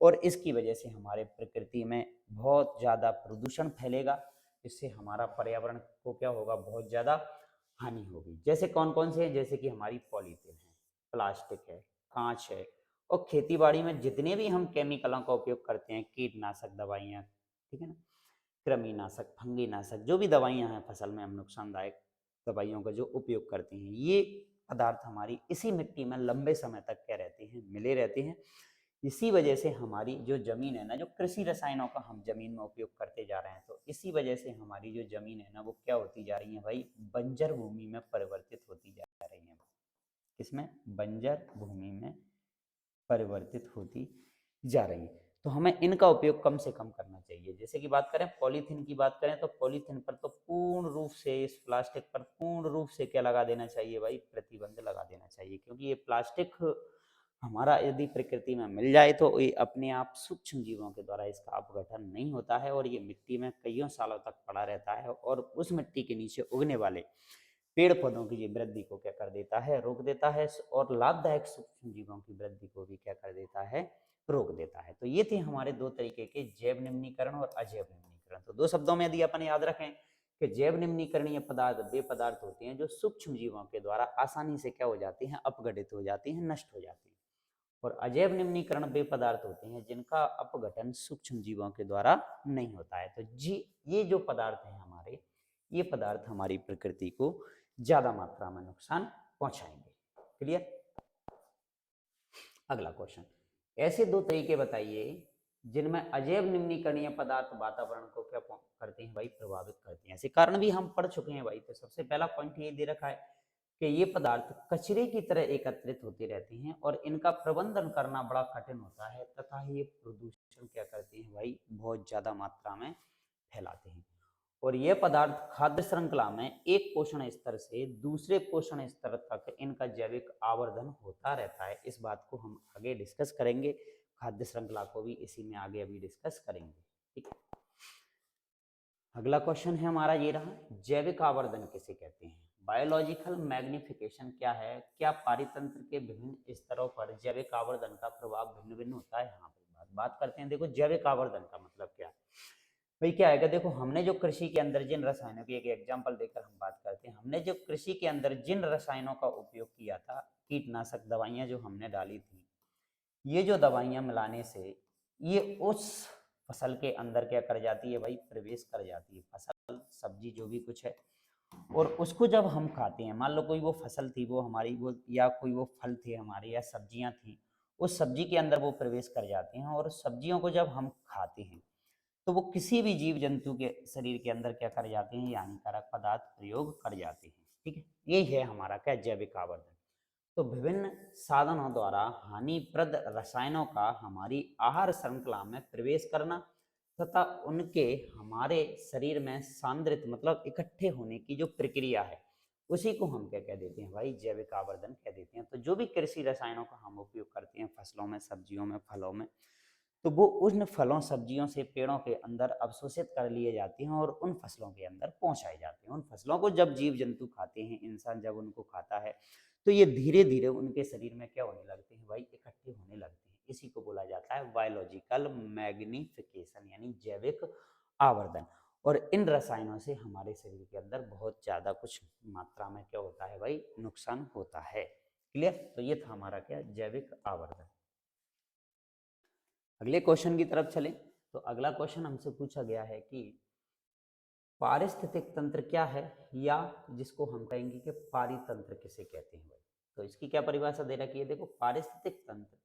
और इसकी वजह से हमारे प्रकृति में बहुत ज़्यादा प्रदूषण फैलेगा। इससे हमारा पर्यावरण को क्या होगा, बहुत ज़्यादा हानि होगी। जैसे कौन कौन से हैं, जैसे कि हमारी पॉलीथीन है, प्लास्टिक है, कांच है, और खेती बाड़ी में जितने भी हम केमिकलों का उपयोग करते हैं, कीटनाशक दवाइयाँ, ठीक है ना, कृमिनाशक, फंगीनाशक, जो भी दवाइयाँ हैं फसल में हम नुकसानदायक दवाइयों का जो उपयोग करते हैं, ये पदार्थ हमारी इसी मिट्टी में लंबे समय तक क्या रहते हैं, मिले रहते हैं। इसी वजह से हमारी जो जमीन है ना, जो कृषि रसायनों का हम जमीन में उपयोग करते जा रहे हैं, तो इसी वजह से हमारी जो जमीन है ना वो क्या होती जा रही है भाई, बंजर भूमि में परिवर्तित होती जा रही है। इसमें बंजर भूमि में परिवर्तित होती जा रही है। तो हमें इनका उपयोग कम से कम करना चाहिए। जैसे कि बात करें पॉलीथीन की, बात करें तो पॉलीथीन पर तो पूर्ण रूप से, इस प्लास्टिक पर पूर्ण रूप से क्या लगा देना चाहिए भाई, प्रतिबंध लगा देना चाहिए, क्योंकि ये प्लास्टिक हमारा यदि प्रकृति में मिल जाए तो ये अपने आप सूक्ष्म जीवों के द्वारा इसका अपघटन नहीं होता है और ये मिट्टी में कईयों सालों तक पड़ा रहता है और उस मिट्टी के नीचे उगने वाले पेड़ पौधों की ये वृद्धि को क्या कर देता है, रोक देता है और लाभदायक सूक्ष्म जीवों की वृद्धि को भी क्या कर देता है, रोक देता है। तो ये थे हमारे दो तरीके के जैव निम्नीकरण और अजैव निम्नीकरण। तो दो शब्दों में यदि अपन याद रखें कि जैव निम्नीकरणीय पदार्थ वे पदार्थ होते हैं जो सूक्ष्म जीवों के द्वारा आसानी से क्या हो जाते हैं, अपघटित हो जाते हैं, नष्ट हो जाते हैं, और अजैव निम्नीकरण वे पदार्थ होते हैं जिनका अपघटन सूक्ष्म जीवों के द्वारा नहीं होता है। तो जी ये जो पदार्थ हैं हमारे, ये पदार्थ हमारी प्रकृति को ज्यादा मात्रा में नुकसान पहुंचाएंगे। क्लियर। अगला क्वेश्चन, ऐसे दो तरीके बताइए जिनमें अजैव निम्नीकरणीय पदार्थ वातावरण को क्या करते हैं भाई, प्रभावित करते हैं। ऐसे कारण भी हम पढ़ चुके हैं भाई। तो सबसे पहला पॉइंट ये दे रखा है कि ये पदार्थ कचरे की तरह एकत्रित होते रहते हैं और इनका प्रबंधन करना बड़ा कठिन होता है तथा ये प्रदूषण क्या करते हैं भाई, बहुत ज्यादा मात्रा में फैलाते हैं। और ये पदार्थ खाद्य श्रृंखला में एक पोषण स्तर से दूसरे पोषण स्तर तक इनका जैविक आवर्धन होता रहता है। इस बात को हम आगे डिस्कस करेंगे, खाद्य श्रृंखला को भी इसी में आगे अभी डिस्कस करेंगे। ठीक है। अगला क्वेश्चन है हमारा ये रहा, जैविक आवर्धन किसे कहते हैं। बायोलॉजिकल मैग्निफिकेशन क्या है, क्या पारितंत्र के विभिन्न स्तरों पर जैविक आवर्धन का प्रभाव भिन्न भिन्न होता है। हाँ भाई बात करते हैं। देखो जैविक आवर्धन का मतलब क्या है भाई, क्या है कि देखो हमने जो कृषि के अंदर जिन रसायनों की एक एग्जांपल देकर हम बात करते हैं, हमने जो कृषि के अंदर जिन रसायनों का उपयोग किया था, कीटनाशक दवाइयां जो हमने डाली थी, ये जो दवाइयां मिलाने से ये उस फसल के अंदर क्या कर जाती है भाई, प्रवेश कर जाती है, फसल सब्जी जो भी कुछ है, और उसको जब हम खाते हैं, मान लो कोई वो फसल थी वो हमारी, वो या कोई वो फल थे हमारे या सब्जियां थी, उस सब्जी के अंदर वो प्रवेश कर जाते हैं और सब्जियों को जब हम खाते हैं तो वो किसी भी जीव जंतु के शरीर के अंदर क्या कर जाते हैं, हानिकारक पदार्थ प्रयोग कर जाते हैं। ठीक है, यही है हमारा क्या, जैविक आवर्धन। तो विभिन्न साधनों द्वारा हानिप्रद रसायनों का हमारी आहार श्रृंखला में प्रवेश करना तथा उनके हमारे शरीर में सांद्रित मतलब इकट्ठे होने की जो प्रक्रिया है, उसी को हम क्या कह देते हैं भाई, जैविक आवर्धन कह देते हैं। तो जो भी कृषि रसायनों का हम उपयोग करते हैं फसलों में, सब्जियों में, फलों में, तो वो उन फलों सब्जियों से पेड़ों के अंदर अवशोषित कर लिए जाते हैं और उन फसलों के अंदर पहुंचाए जाते हैं। उन फसलों को जब जीव जंतु खाते हैं, इंसान जब उनको खाता है, तो ये धीरे धीरे उनके शरीर में क्या होने लगते हैं भाई, इकट्ठे होने लगते हैं। इसी को बोला जाता है बायोलॉजिकल मैग्निफिकेशन यानी जैविक आवर्धन। और इन रसायनों से हमारे शरीर के अंदर बहुत ज्यादा कुछ मात्रा में क्या होता है भाई, नुकसान होता है। क्लियर? तो ये था हमारा क्या, जैविक आवर्धन। अगले क्वेश्चन की तरफ चले तो अगला क्वेश्चन हमसे पूछा गया है कि पारिस्थितिक तंत्र क्या है, या जिसको हम कहेंगे कि पारितंत्र किसे कहते हैं भाई। तो इसकी क्या परिभाषा दे रखी है, देखो पारिस्थितिक तंत्र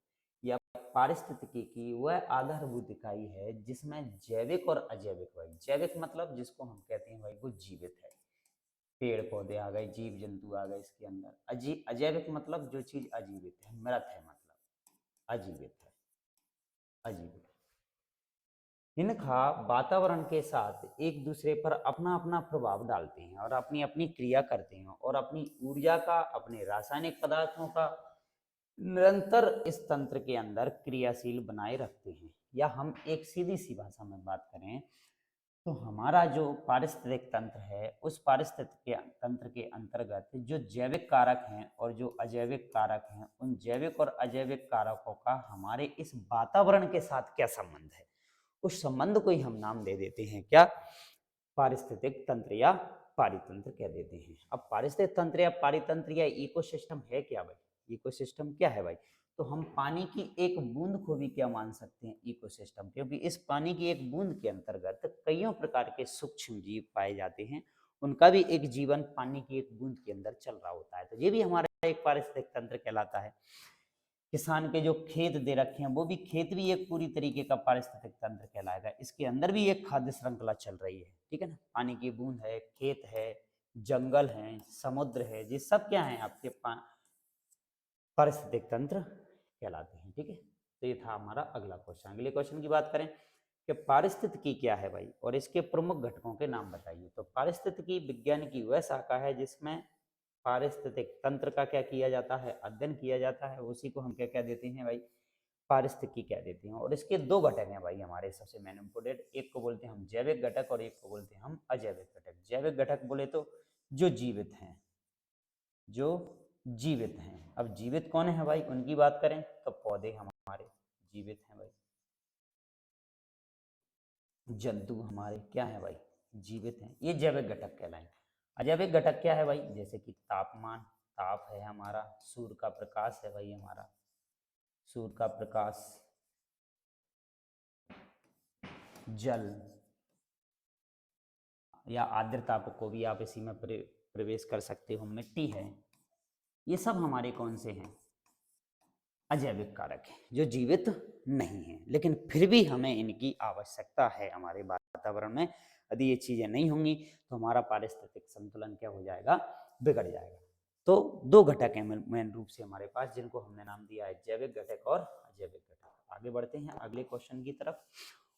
या पारिस्थितिकी की वह आधारभूत इकाई है जिसमें जैविक और अजैविक, भाई जैविक मतलब जिसको हम कहते हैं भाई वो जीवित है, पेड़ पौधे आ गए, जीव जंतु आ गए इसके अंदर। अजैविक मतलब जो चीज अजीवित है, मृत है, मतलब अजीवित है, अजीवित। इनका वातावरण के साथ एक दूसरे पर अपना अपना प्रभाव डालते हैं और अपनी अपनी क्रिया करते हैं और अपनी ऊर्जा का, अपने रासायनिक पदार्थों का निरंतर इस तंत्र के अंदर क्रियाशील बनाए रखते हैं। या हम एक सीधी सी भाषा में बात करें तो हमारा जो पारिस्थितिक तंत्र है, उस पारिस्थितिक तंत्र के अंतर्गत जो जैविक कारक हैं और जो अजैविक कारक हैं, उन जैविक और अजैविक कारकों का हमारे इस वातावरण के साथ क्या संबंध है, उस संबंध को ही हम नाम दे देते हैं क्या, पारिस्थितिक तंत्र या पारितंत्र कह देते हैं। अब पारिस्थितिक तंत्र या पारितंत्र या इकोसिस्टम है क्या भाई, इकोसिस्टम क्या है भाई, तो हम पानी की एक बूंद को भी क्या मान सकते हैं इकोसिस्टम, क्योंकि इस पानी की एक बूंद के अंतर्गत कईयों प्रकार के सूक्ष्म जीव पाए जाते हैं, उनका भी एक जीवन पानी की एक बूंद के अंदर चल रहा होता है। तो ये भी हमारा एक पारिस्थितिक तंत्र कहलाता है। किसान के जो खेत दे रखे हैं वो भी, खेत भी एक पूरी तरीके का पारिस्थितिक तंत्र कहलाएगा, इसके अंदर भी एक खाद्य श्रृंखला चल रही है, ठीक है ना। पानी की बूंद है, खेत है, जंगल है, समुद्र है, ये सब क्या है आपके पारिस्थितिक तंत्र कहलाते हैं, ठीक है। तो ये था हमारा अगला क्वेश्चन। अगले क्वेश्चन की बात करें कि पारिस्थितिकी क्या है भाई और इसके प्रमुख घटकों के नाम बताइए। तो पारिस्थितिकी विज्ञान की वह शाखा है जिसमें पारिस्थितिक तंत्र का क्या किया जाता है, अध्ययन किया जाता है, उसी को हम क्या कह देते हैं भाई, पारिस्थितिकी कह देते हैं। और इसके दो घटक हैं भाई हमारे सबसे मेन इंपोर्टेंट, एक को बोलते हैं हम जैविक घटक और एक को बोलते हैं हम अजैविक घटक। जैविक घटक बोले तो जो जीवित हैं, जो जीवित हैं। अब जीवित कौन है भाई, उनकी बात करें तो पौधे हमारे जीवित हैं भाई, जंतु हमारे क्या है भाई, जीवित हैं, ये जैविक घटक कहलाएंगे। अजैविक घटक क्या है भाई, जैसे कि तापमान, ताप है हमारा, सूर्य का प्रकाश है भाई हमारा, सूर्य का प्रकाश, जल या आर्द्रता को भी आप इसी में प्रवेश कर सकते हो, मिट्टी है, ये सब हमारे कौन से हैं, अजैविक कारक है जो जीवित नहीं है, लेकिन फिर भी हमें इनकी आवश्यकता है हमारे वातावरण में। यदि ये चीजें नहीं होंगी तो हमारा पारिस्थितिक संतुलन क्या हो जाएगा, बिगड़ जाएगा। तो दो घटक हैं मेन रूप से हमारे पास, जिनको हमने नाम दिया है जैविक घटक और अजैविक घटक। आगे बढ़ते हैं अगले क्वेश्चन की तरफ।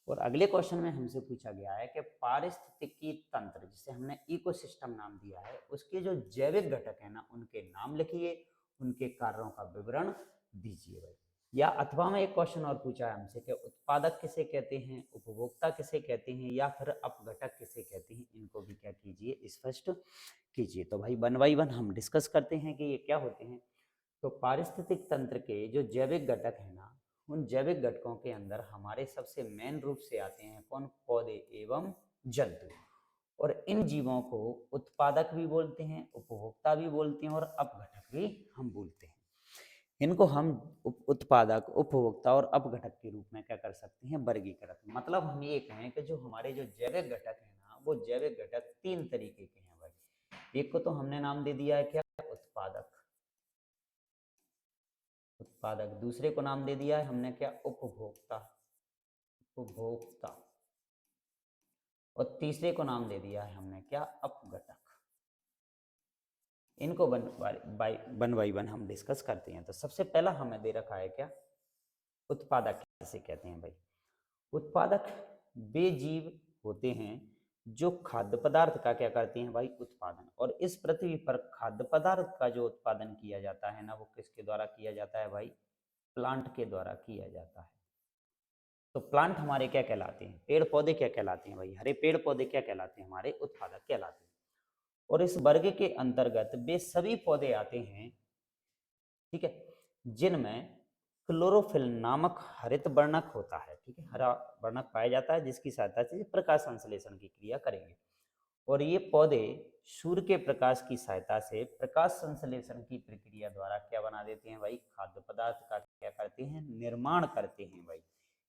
और अगले क्वेश्चन में हमसे पूछा गया है कि पारिस्थितिकी तंत्र, जिसे हमने इकोसिस्टम नाम दिया है, उसके जो जैविक घटक है ना, उनके नाम लिखिए, उनके कार्यों का विवरण दीजिए भाई। या अथवा में एक क्वेश्चन और पूछा है हमसे कि उत्पादक किसे कहते हैं, उपभोक्ता किसे कहते हैं, या फिर अपघटक किसे कहते हैं, इनको भी क्या कीजिए, स्पष्ट कीजिए। तो भाई वन बाई वन हम डिस्कस करते हैं कि ये क्या होते हैं। तो पारिस्थितिक तंत्र के जो जैविक घटक है ना, उन जैविक घटकों के अंदर हमारे सबसे मेन रूप से आते हैं कौन, पौधे एवं जंतु। और इन जीवों को उत्पादक भी बोलते हैं, उपभोक्ता भी बोलते हैं और अपघटक भी हम बोलते हैं। इनको हम उत्पादक, उपभोक्ता और अपघटक के रूप में क्या कर सकते हैं, वर्गीकृत। मतलब हम ये कहें कि जो हमारे जो जैविक घटक है ना, वो जैविक घटक तीन तरीके के हैं भाई। एक को तो हमने नाम दे दिया है क्या, उत्पादक, उत्पादक। दूसरे को नाम दे दिया है हमने क्या, उपभोक्ता, उपभोक्ता। और तीसरे को नाम दे दिया है हमने क्या, अपघटक। इनको वन बाई वन हम डिस्कस करते हैं। तो सबसे पहला हमें दे रखा है क्या, उत्पादक किसे कहते हैं भाई। उत्पादक वे जीव होते हैं जो खाद्य पदार्थ का क्या करते हैं भाई, उत्पादन। और इस पृथ्वी पर खाद्य पदार्थ का जो उत्पादन किया जाता है ना, वो किसके द्वारा किया जाता है भाई, प्लांट के द्वारा किया जाता है। तो प्लांट हमारे क्या कहलाते हैं, पेड़ पौधे क्या कहलाते हैं भाई, हरे पेड़ पौधे क्या कहलाते हैं, हमारे उत्पादक कहलाते हैं। और इस वर्ग के अंतर्गत वे सभी पौधे आते हैं, ठीक है, जिनमें क्लोरोफिल नामक हरित वर्णक होता है, ठीक है, हरा वर्णक पाया जाता है जिसकी सहायता से प्रकाश संश्लेषण की क्रिया करेंगे। और ये पौधे सूर्य के प्रकाश की सहायता से प्रकाश संश्लेषण की प्रक्रिया द्वारा क्या बना देते हैं भाई, खाद्य पदार्थ का क्या करते हैं, निर्माण करते हैं भाई।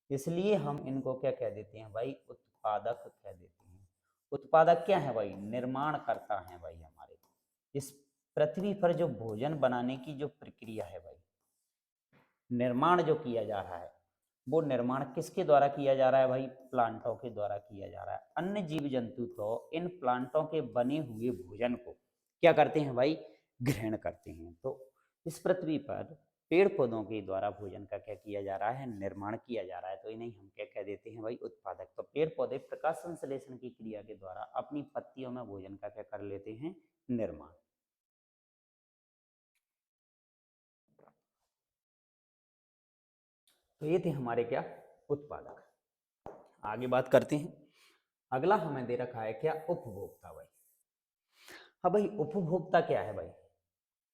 इसलिए हम इनको क्या कह देते हैं भाई, उत्पादक कह देते हैं। उत्पादक क्या है भाई, निर्माण करता है भाई। हमारे इस पृथ्वी पर जो भोजन बनाने की जो प्रक्रिया है भाई, निर्माण जो किया जा रहा है, वो निर्माण किसके द्वारा किया जा रहा है भाई, प्लांटों के द्वारा किया जा रहा है। अन्य जीव जंतु तो इन प्लांटों के बने हुए भोजन को क्या करते हैं भाई, ग्रहण करते हैं। तो इस पृथ्वी पर पेड़ पौधों के द्वारा भोजन का क्या किया जा रहा है, निर्माण किया जा रहा है। तो इन्हें हम क्या कह देते हैं भाई, उत्पादक। तो पेड़ पौधे प्रकाश संश्लेषण की क्रिया के द्वारा अपनी पत्तियों में भोजन का क्या कर लेते हैं, निर्माण। तो ये थे हमारे क्या, उत्पादक। आगे बात करते हैं। अगला हमें दे रखा है क्या, उपभोक्ता भाई। हाँ भाई, उपभोक्ता क्या है भाई,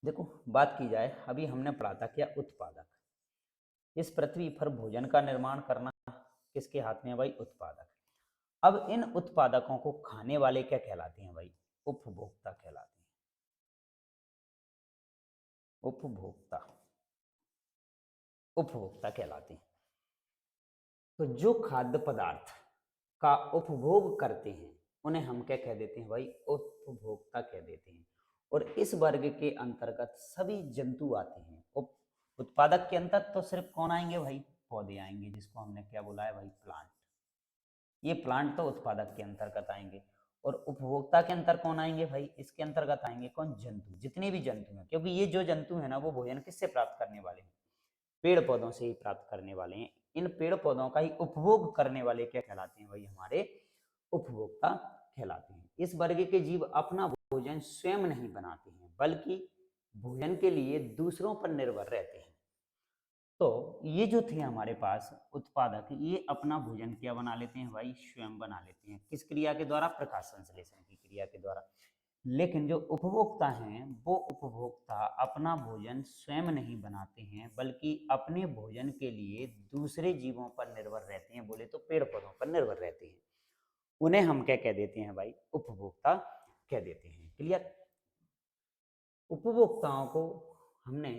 देखो बात की जाए, अभी हमने पढ़ा था क्या, उत्पादक। इस पृथ्वी पर भोजन का निर्माण करना किसके हाथ में है भाई, उत्पादक। अब इन उत्पादकों को खाने वाले क्या कहलाते हैं भाई, उपभोक्ता कहलाते हैं। उपभोक्ता, उपभोक्ता कहलाते हैं। तो जो खाद्य पदार्थ का उपभोग करते हैं उन्हें हम क्या कह देते हैं भाई, उपभोक्ता कह देते हैं। और इस वर्ग के अंतर्गत सभी जंतु आते हैं। उत्पादक के अंतर तो सिर्फ कौन आएंगे भाई, पौधे आएंगे, जिसको हमने क्या बोला है भाई, प्लांट। ये प्लांट तो उत्पादक के अंतर्गत आएंगे। और उपभोक्ता के अंतर कौन आएंगे भाई, इसके अंतर्गत आएंगे कौन, जंतु, जितने भी जंतु हैं। क्योंकि ये जो जंतु है ना, वो भोजन किससे प्राप्त करने वाले हैं, पेड़ पौधों से ही प्राप्त करने वाले हैं। इन पेड़ पौधों का ही उपभोग करने वाले क्या कहलाते हैं भाई, हमारे उपभोक्ता कहलाते हैं। इस वर्ग के जीव अपना भोजन स्वयं नहीं बनाते हैं, बल्कि भोजन के लिए दूसरों पर निर्भर रहते हैं। तो ये जो थे हमारे पास उत्पादक, ये अपना भोजन क्या बना लेते हैं भाई, स्वयं बना लेते हैं। किस क्रिया के द्वारा, प्रकाश संश्लेषण की क्रिया के द्वारा। लेकिन जो उपभोक्ता हैं, वो उपभोक्ता अपना भोजन स्वयं नहीं बनाते हैं, बल्कि अपने भोजन के लिए दूसरे जीवों पर निर्भर रहते हैं। बोले तो पेड़ पौधों पर निर्भर रहते हैं। उन्हें हम क्या कह देते हैं भाई, उपभोक्ता कह देते हैं। क्लियर। उपभोक्ताओं को हमने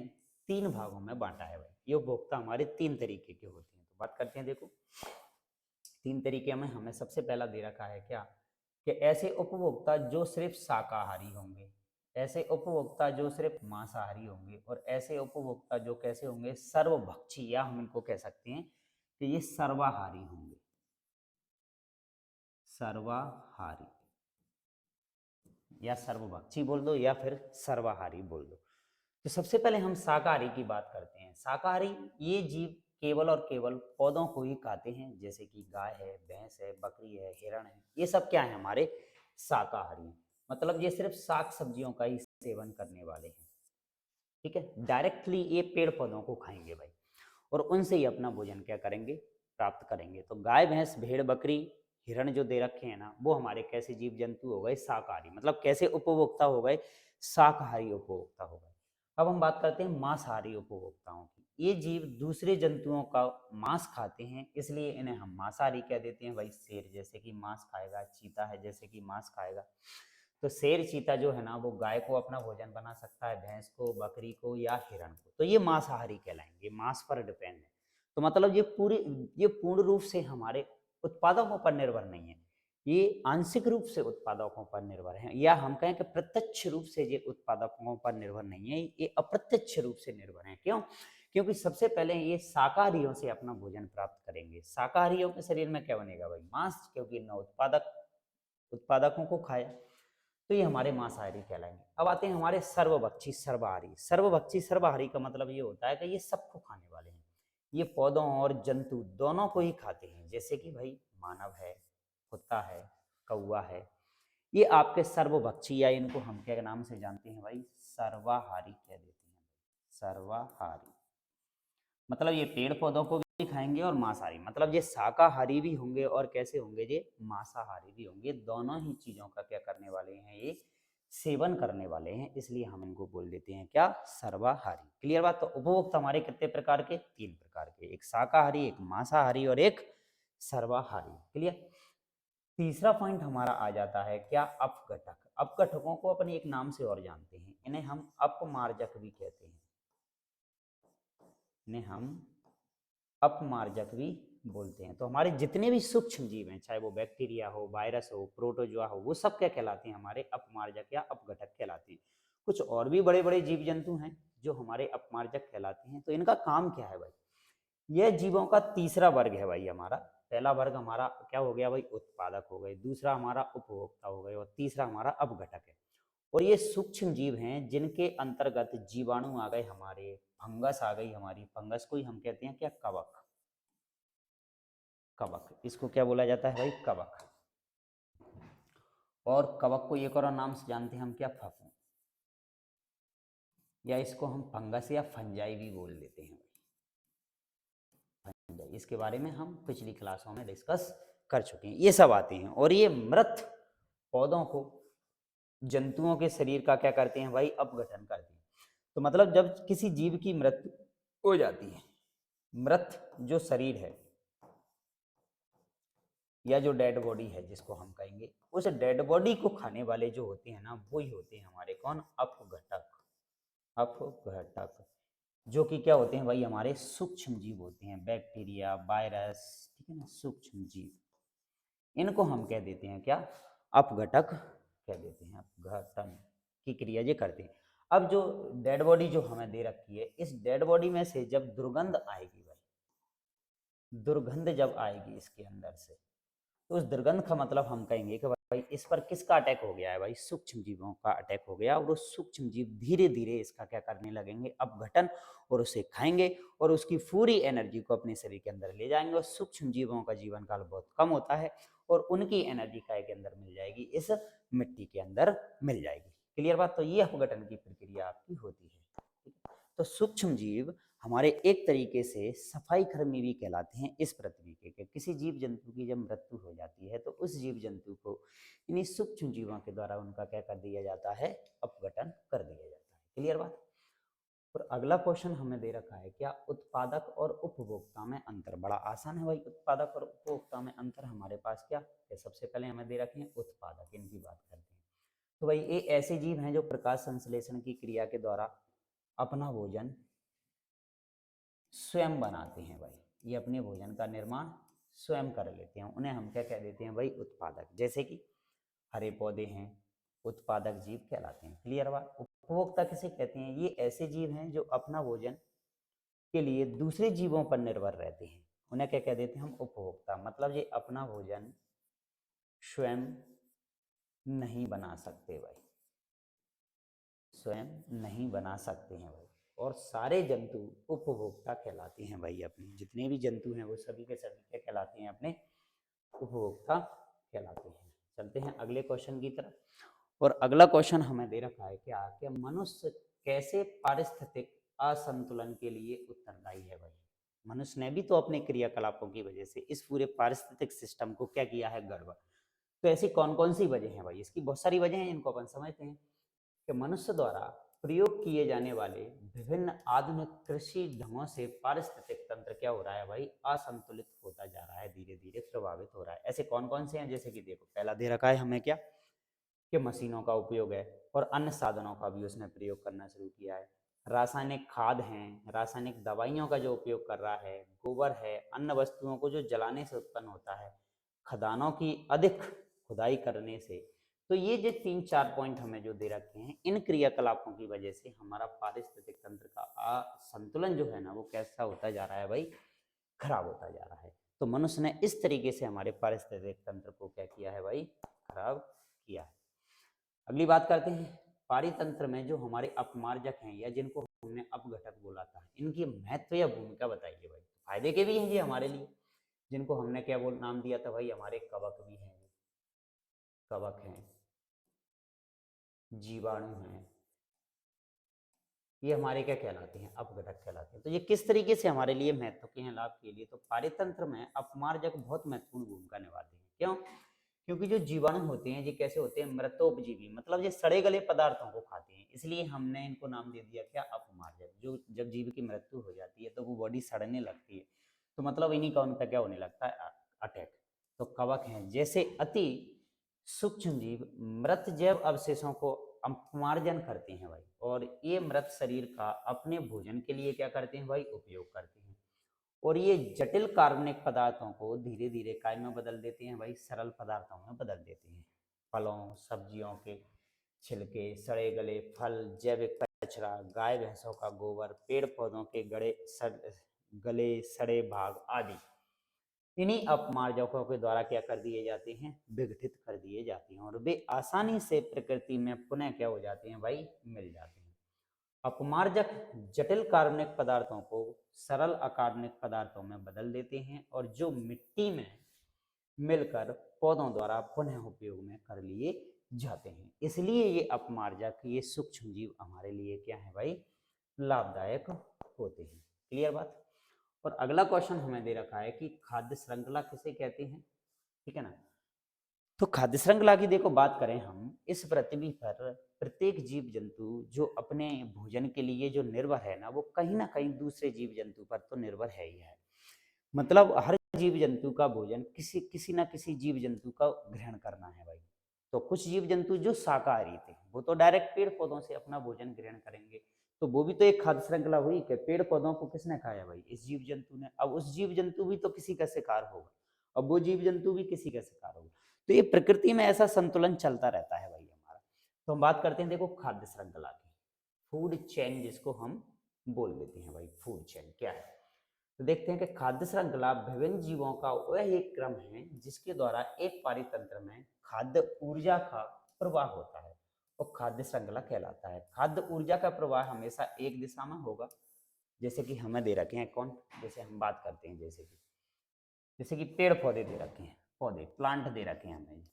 तीन भागों में बांटा है भाई। ये उपभोक्ता हमारे तीन तरीके के होते हैं। तो बात करते हैं, देखो तीन तरीके में हमें सबसे पहला दे रखा है क्या, कि ऐसे उपभोक्ता जो सिर्फ शाकाहारी होंगे, ऐसे उपभोक्ता जो सिर्फ मांसाहारी होंगे, और ऐसे उपभोक्ता जो कैसे होंगे, सर्वभक्षी, या हम इनको कह सकते हैं कि ये सर्वाहारी होंगे। सर्वाहारी या सर्वभक्षी बोल दो, या फिर सर्वाहारी बोल दो। तो सबसे पहले हम शाकाहारी की बात करते हैं। शाकाहारी ये जीव केवल और केवल पौधों को ही खाते हैं, जैसे कि गाय है, भैंस है, बकरी है, हिरण है। ये सब क्या है, हमारे शाकाहारी। मतलब ये सिर्फ साग सब्जियों का ही सेवन करने वाले हैं। ठीक है, डायरेक्टली ये पेड़ पौधों को खाएंगे भाई, और उनसे ही अपना भोजन क्या करेंगे, प्राप्त करेंगे। तो गाय भैंस भेड़ बकरी हिरण जो दे रखे हैं ना, वो हमारे कैसे जीव जंतु हो गए, शाकाहारी। मतलब कैसे उपभोक्ता हो गए, शाकाहारी उपभोक्ता हो गए। अब हम बात करते हैं मांसाहारी उपभोक्ताओं की। ये जीव दूसरे जंतुओं का मांस खाते हैं, इसलिए इन्हें हम मांसाहारी कह देते हैं भाई। शेर जैसे कि मांस खाएगा, चीता है जैसे कि मांस खाएगा। तो शेर चीता जो है ना, वो गाय को अपना भोजन बना सकता है, भैंस को, बकरी को या हिरण को। तो ये मांसाहारी कहलाएंगे, मांस पर डिपेंड है। तो मतलब ये पूर्ण रूप से हमारे उत्पादकों पर निर्भर नहीं है, ये आंशिक रूप से उत्पादकों पर निर्भर है। या हम कहें कि प्रत्यक्ष रूप से ये उत्पादकों पर निर्भर नहीं है, ये अप्रत्यक्ष रूप से निर्भर है। क्यों? क्योंकि सबसे पहले ये शाकाहारियों से अपना भोजन प्राप्त करेंगे। शाकाहारियों के शरीर में क्या बनेगा भाई, मांस, क्योंकि न उत्पादकों को खाया। तो ये हमारे मांसाहारी कहलाएंगे। अब आते हैं हमारे सर्वभक्षी सर्वाहारी। सर्वभक्षी सर्वाहारी का मतलब ये होता है कि ये सबको खाने वाले हैं। ये पौधों और जंतु दोनों को ही खाते हैं, जैसे कि भाई मानव है, कुत्ता है, कौवा है। ये आपके सर्वभक्षी, या इनको हम क्या नाम से जानते हैं भाई, सर्वाहारी कह देते हैं। सर्वाहारी मतलब ये पेड़ पौधों को भी खाएंगे, और मांसाहारी मतलब ये शाकाहारी भी होंगे, और कैसे होंगे, ये मांसाहारी भी होंगे। दोनों ही चीजों का क्या करने वाले हैं, ये सेवन करने वाले हैं, इसलिए हम इनको बोल देते हैं क्या, सर्वाहारी। क्लियर बात। तो उपभोक्ता हमारे कितने प्रकार के, 3 प्रकार के, एक शाकाहारी, एक मांसाहारी और एक सर्वाहारी। क्लियर। तीसरा पॉइंट हमारा आ जाता है क्या, अपघटक। अपघटकों को अपन एक नाम से और जानते हैं, इन्हें हम अपमार्जक भी कहते हैं, इन्हें हम अपमार्जक भी बोलते हैं। तो हमारे जितने भी सूक्ष्म जीव हैं, चाहे वो बैक्टीरिया हो, वायरस हो, प्रोटोजोआ हो, वो सब क्या कहलाते हैं, हमारे अपमार्जक या अपघटक कहलाते हैं। कुछ और भी बड़े बड़े जीव जंतु हैं जो हमारे अपमार्जक कहलाते हैं। तो इनका काम क्या है भाई, यह जीवों का तीसरा वर्ग है भाई हमारा। पहला वर्ग हमारा क्या हो गया भाई, उत्पादक हो गए, दूसरा हमारा उपभोक्ता हो गए, और तीसरा हमारा अपघटक है। और ये सूक्ष्म जीव हैं जिनके अंतर्गत जीवाणु आ गए हमारे, फंगस आ गई हमारी, फंगस को ही हम कहते हैं क्या, कवक। कवक, इसको क्या बोला जाता है भाई, कवक। और कवक को एक और नाम से जानते हैं हम क्या, फफूंद, या इसको हम फंगस या फंजाई भी बोल देते हैं। फंजाई, इसके बारे में हम पिछली क्लासों में डिस्कस कर चुके हैं। ये सब आते हैं और ये मृत पौधों को, जंतुओं के शरीर का क्या करते हैं भाई, अपघटन करते हैं। तो मतलब जब किसी जीव की मृत्यु हो जाती है, मृत जो शरीर है या जो डेड बॉडी है जिसको हम कहेंगे, उस डेड बॉडी को खाने वाले जो होते हैं ना, वो ही होते हैं हमारे कौन, अपघटक। अपघटक जो कि क्या होते हैं भाई, हमारे सूक्ष्म जीव होते हैं, बैक्टीरिया, वायरस, ठीक है ना, सूक्ष्म जीव। इनको हम कह देते हैं क्या, अपघटक कह देते हैं। अपघटन की क्रिया ये करते हैं। अब जो डेड बॉडी जो हमें दे रखी है, इस डेड बॉडी में से जब दुर्गंध आएगी भाई, दुर्गंध जब आएगी इसके अंदर से, तो उस दुर्गंध का मतलब हम कहेंगे कि भाई इस पर किसका अटैक हो गया है भाई, सूक्ष्म जीवों का अटैक हो गया। और वो सूक्ष्म जीव धीरे धीरे इसका क्या करने लगेंगे, अपघटन, और उसे खाएंगे और उसकी पूरी एनर्जी को अपने शरीर के अंदर ले जाएंगे। और सूक्ष्म जीवों का जीवन काल बहुत कम होता है और उनकी एनर्जी काय के अंदर मिल जाएगी, इस मिट्टी के अंदर मिल जाएगी। क्लियर बात। तो ये अपघटन की प्रक्रिया आपकी होती है। तो सूक्ष्म जीव हमारे एक तरीके से सफाई कर्मी भी कहलाते हैं इस पृथ्वी के। किसी जीव जंतु की जब मृत्यु हो जाती है तो उस जीव जंतु को इन्हीं सूक्ष्म जीवों के द्वारा उनका क्या कर दिया जाता है, अपघटन कर दिया जाता है। क्लियर बात। और अगला क्वेश्चन हमें दे रखा है क्या, उत्पादक और उपभोक्ता में अंतर। बड़ा आसान है भाई, उत्पादक और उपभोक्ता में अंतर हमारे पास क्या है। सबसे पहले हमें दे रखे हैं उत्पादक, इनकी बात करते हैं। तो भाई ये ऐसे जीव हैं जो प्रकाश संश्लेषण की क्रिया के द्वारा अपना भोजन स्वयं बनाते हैं भाई, ये अपने भोजन का निर्माण स्वयं कर लेते हैं, उन्हें हम क्या कह देते हैं भाई, उत्पादक। जैसे कि हरे पौधे हैं, उत्पादक जीव कहलाते हैं। क्लियर बात। उपभोक्ता किसे कहते हैं, ये ऐसे जीव हैं जो अपना भोजन के लिए दूसरे जीवों पर निर्भर रहते हैं, उन्हें क्या कह देते हैं हम, उपभोक्ता। मतलब ये अपना भोजन स्वयं नहीं बना सकते भाई, स्वयं नहीं बना सकते हैं भाई। और सारे जंतु उपभोक्ता कहलाते हैं भाई, अपने जितने भी जंतु हैं वो सभी के सभी क्या कहलाते हैं, अपने उपभोक्ता कहलाते हैं। चलते हैं अगले क्वेश्चन की तरफ। और अगला क्वेश्चन हमें दे रखा है क्या, कि मनुष्य कैसे पारिस्थितिक असंतुलन के लिए उत्तरदायी है भाई। मनुष्य ने भी तो अपने क्रियाकलापों की वजह से इस पूरे पारिस्थितिक सिस्टम को क्या किया है, गड़बड़। तो ऐसी कौन कौन सी वजह है भाई, इसकी बहुत सारी वजह हैं, इनको अपन समझते हैं। कि मनुष्य द्वारा प्रयोग किए जाने वाले विभिन्न आधुनिक कृषि ढंगों से पारिस्थितिक तंत्र क्या हो रहा है भाई, असंतुलित होता जा रहा है, धीरे धीरे प्रभावित हो रहा है। ऐसे कौन कौन से हैं, जैसे कि देखो पहला दे रखा है हमें क्या, कि मशीनों का उपयोग है और अन्य साधनों का भी उसने प्रयोग करना शुरू किया है। रासायनिक खाद हैं, रासायनिक दवाइयों का जो उपयोग कर रहा है, गोबर है, अन्य वस्तुओं को जो जलाने से उत्पन्न होता है, खदानों की अधिक खुदाई करने से। तो ये जो 3-4 पॉइंट हमें जो दे रखे हैं, इन क्रियाकलापों की वजह से हमारा पारिस्थितिक तंत्र का असंतुलन जो है ना, वो कैसा होता जा रहा है भाई, खराब होता जा रहा है। तो मनुष्य ने इस तरीके से हमारे पारिस्थितिक तंत्र को क्या किया है भाई, खराब किया है। अगली बात करते हैं, पारितंत्र में जो हमारे अपमार्जक हैं या जिनको हमने अपघटक बोला था, इनकी महत्व या भूमिका बताइए भाई। फायदे के भी हैं ये हमारे लिए, जिनको हमने क्या बोल नाम दिया था भाई, हमारे कवक भी हैं, कवक हैं, जीवाणु हैं, ये हमारे क्या कहलाते हैं, अपघटक कहलाते हैं। तो ये किस तरीके से हमारे लिए महत्व के हैं, लाभ के लिए। तो पारितंत्र में अपमार्जक बहुत महत्वपूर्ण भूमिका निभाते हैं। क्यों, क्योंकि जो जीवाणु होते हैं ये कैसे होते हैं, मृतोपजीवी, मतलब ये सड़े गले पदार्थों को खाते हैं, इसलिए हमने इनको नाम दे दिया क्या, अपमार्जक। जो जब जीव की मृत्यु हो जाती है तो वो बॉडी सड़ने लगती है, तो मतलब इन्हीं का उनका क्या होने लगता है, अटैक। तो कवक हैं जैसे अति सूक्ष्म जीव मृत जैव अवशेषों को अपमार्जन करते हैं भाई, और ये मृत शरीर का अपने भोजन के लिए क्या करते हैं भाई, उपयोग करते हैं। और ये जटिल कार्बनिक पदार्थों को धीरे धीरे काय में बदल देते हैं भाई, सरल पदार्थों में बदल देते हैं। फलों सब्जियों के छिलके, सड़े गले फल, जैविक कचरा, गाय भैंसों का गोबर, पेड़ पौधों के गले सड़े भाग आदि इन्हीं अपमार्जकों के द्वारा क्या कर दिए जाते हैं, विघटित कर दिए जाते हैं, और वे आसानी से प्रकृति में पुनः क्या हो जाते हैं भाई, मिल जाते हैं। अपमार्जक जटिल कार्बनिक पदार्थों को सरल अकार्बनिक पदार्थों में बदल देते हैं, और जो मिट्टी में मिलकर पौधों द्वारा पुनः उपयोग में कर लिए जाते हैं। इसलिए ये अपमार्जक, ये सूक्ष्म जीव हमारे लिए क्या है भाई, लाभदायक होते हैं। क्लियर बात। और अगला क्वेश्चन हमें दे रखा है कि खाद्य श्रृंखला किसे कहते हैं, ठीक है ना। तो खाद्य श्रृंखला की देखो बात करें हम, इस पृथ्वी पर प्रत्येक जीव जंतु जो अपने भोजन के लिए जो निर्भर है ना, वो कहीं ना कहीं दूसरे जीव जंतु पर तो निर्भर है ही है। मतलब हर जीव जंतु का भोजन किसी किसी ना किसी जीव जंतु का ग्रहण करना है भाई। तो कुछ जीव जंतु जो शाकाहारी थे वो तो डायरेक्ट पेड़ पौधों से अपना भोजन ग्रहण करेंगे, तो वो भी तो एक खाद्य श्रृंखला हुई कि पेड़ पौधों को किसने खाया भाई, इस जीव जंतु ने। अब उस जीव जंतु भी तो किसी का शिकार होगा, अब वो जीव जंतु भी किसी का शिकार होगा। तो ये प्रकृति में ऐसा संतुलन चलता रहता है भाई हमारा। तो हम बात करते हैं देखो खाद्य श्रृंखला की, फूड चेन जिसको हम बोल देते हैं भाई, फूड चेन क्या है। तो देखते हैं कि खाद्य श्रृंखला विभिन्न जीवों का वह एक क्रम है जिसके द्वारा एक पारितंत्र में खाद्य ऊर्जा का प्रवाह होता है, और खाद्य श्रृंखला कहलाता है। खाद्य ऊर्जा का प्रवाह हमेशा एक दिशा में होगा, जैसे कि हमें दे रखे हैं कौन, जैसे हम बात करते हैं जैसे कि पेड़ पौधे दे रखे हैं, पौधे प्लांट दे रखे हैं हमें।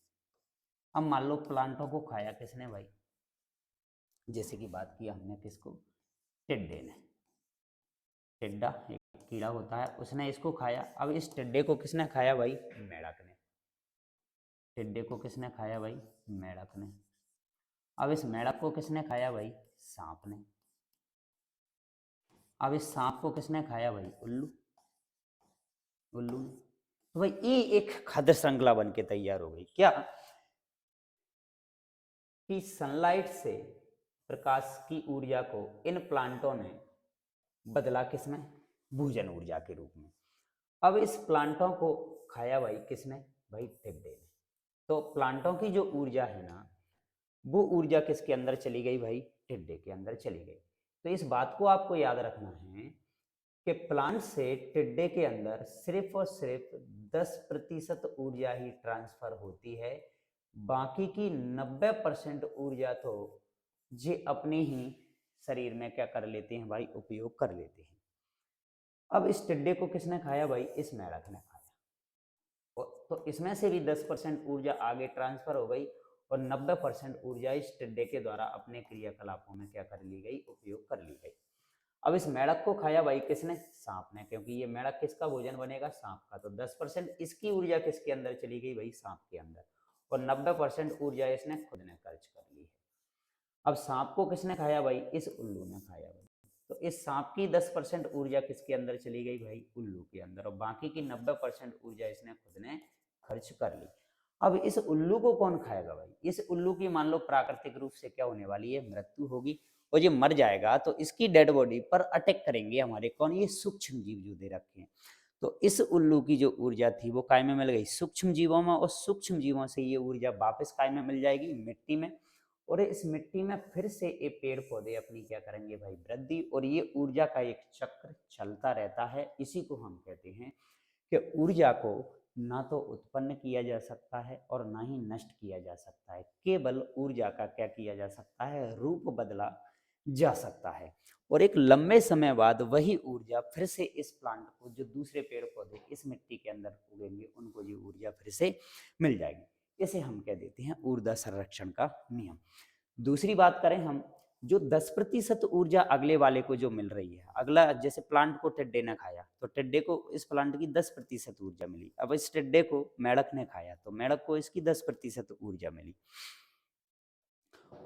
अब मान लो प्लांटों को खाया किसने भाई, जैसे कि बात किया हमने किसको, टिड्डे ने। टिड्डा एक कीड़ा होता है, उसने इसको खाया। अब इस टिड्डे को किसने खाया भाई, मेढक ने। टिड्डे को किसने खाया भाई, मेढक ने। अब इस मेढक को किसने खाया भाई, सांप ने। अब इस सांप को किसने खाया भाई, उल्लू, उल्लू ने। तो भाई ये एक खाद्य श्रृंखला बन के तैयार हो गई क्या, कि सनलाइट से प्रकाश की ऊर्जा को इन प्लांटों ने बदला किसमें, भोजन ऊर्जा के रूप में। अब इस प्लांटों को खाया भाई किसने, भाई टिड्डे ने। तो प्लांटों की जो ऊर्जा है ना, वो ऊर्जा किसके अंदर चली गई भाई, टिड्डे के अंदर चली गई। तो इस बात को आपको याद रखना है कि प्लांट से टिड्डे के अंदर सिर्फ और सिर्फ 10% ऊर्जा ही ट्रांसफर होती है, बाकी की 90% ऊर्जा तो ये अपने ही शरीर में क्या कर लेते हैं भाई, उपयोग कर लेते हैं। अब इस टिड्डे को किसने खाया भाई, इस मेढक ने खाया, तो इसमें से भी 10% ऊर्जा आगे ट्रांसफर हो गई, और 90% ऊर्जा इस टिड्डे के द्वारा अपने क्रियाकलापों में क्या कर ली गई, उपयोग कर ली गई। अब इस मेढक को खाया भाई किसने, सांप ने, क्योंकि ये मेढक किसका भोजन बनेगा, सांप का। तो 10% इसकी ऊर्जा किसके अंदर चली गई भाई, सांप के अंदर, और 90% ऊर्जा इसने खुद ने खर्च कर ली है। अब सांप को किसने खाया भाई, इस उल्लू ने खाया भाई। तो इस सांप की 10% ऊर्जा किसके अंदर चली गई भाई, उल्लू के अंदर, और बाकी की 90% ऊर्जा इसने खुद ने खर्च कर ली। अब इस उल्लू को कौन खाएगा भाई, इस उल्लू की मान लो प्राकृतिक रूप से क्या होने वाली है, मृत्यु होगी, और ये मर जाएगा तो इसकी डेड बॉडी पर अटैक करेंगे हमारे कौन, ये सूक्ष्म जीव जो दे रखे हैं। तो इस उल्लू की जो ऊर्जा थी वो काय में मिल गई, सूक्ष्म जीवों में, और सूक्ष्म जीवों से ये ऊर्जा वापस काय में मिल जाएगी, मिट्टी में। और इस मिट्टी में फिर से ये पेड़ पौधे अपनी क्या करेंगे भाई, वृद्धि, और ये ऊर्जा का एक चक्र चलता रहता है। इसी को हम कहते हैं कि ऊर्जा को ना तो उत्पन्न किया जा सकता है और ना ही नष्ट किया जा सकता है, केवल ऊर्जा का क्या किया जा सकता है, रूप बदला जा सकता है। और एक लंबे समय बाद वही ऊर्जा फिर से इस प्लांट को, जो दूसरे पेड़ पौधे इस मिट्टी के अंदर उगेंगे, उनको ये ऊर्जा फिर से मिल जाएगी। इसे हम कह देते हैं ऊर्जा संरक्षण का नियम। दूसरी बात करें हम, जो 10% ऊर्जा अगले वाले को जो मिल रही है, अगला जैसे प्लांट को टिड्डे ने खाया तो टिड्डे को इस प्लांट की 10% ऊर्जा मिली। अब इस टिड्डे को मेढक ने खाया तो मेढक को इसकी 10% ऊर्जा मिली,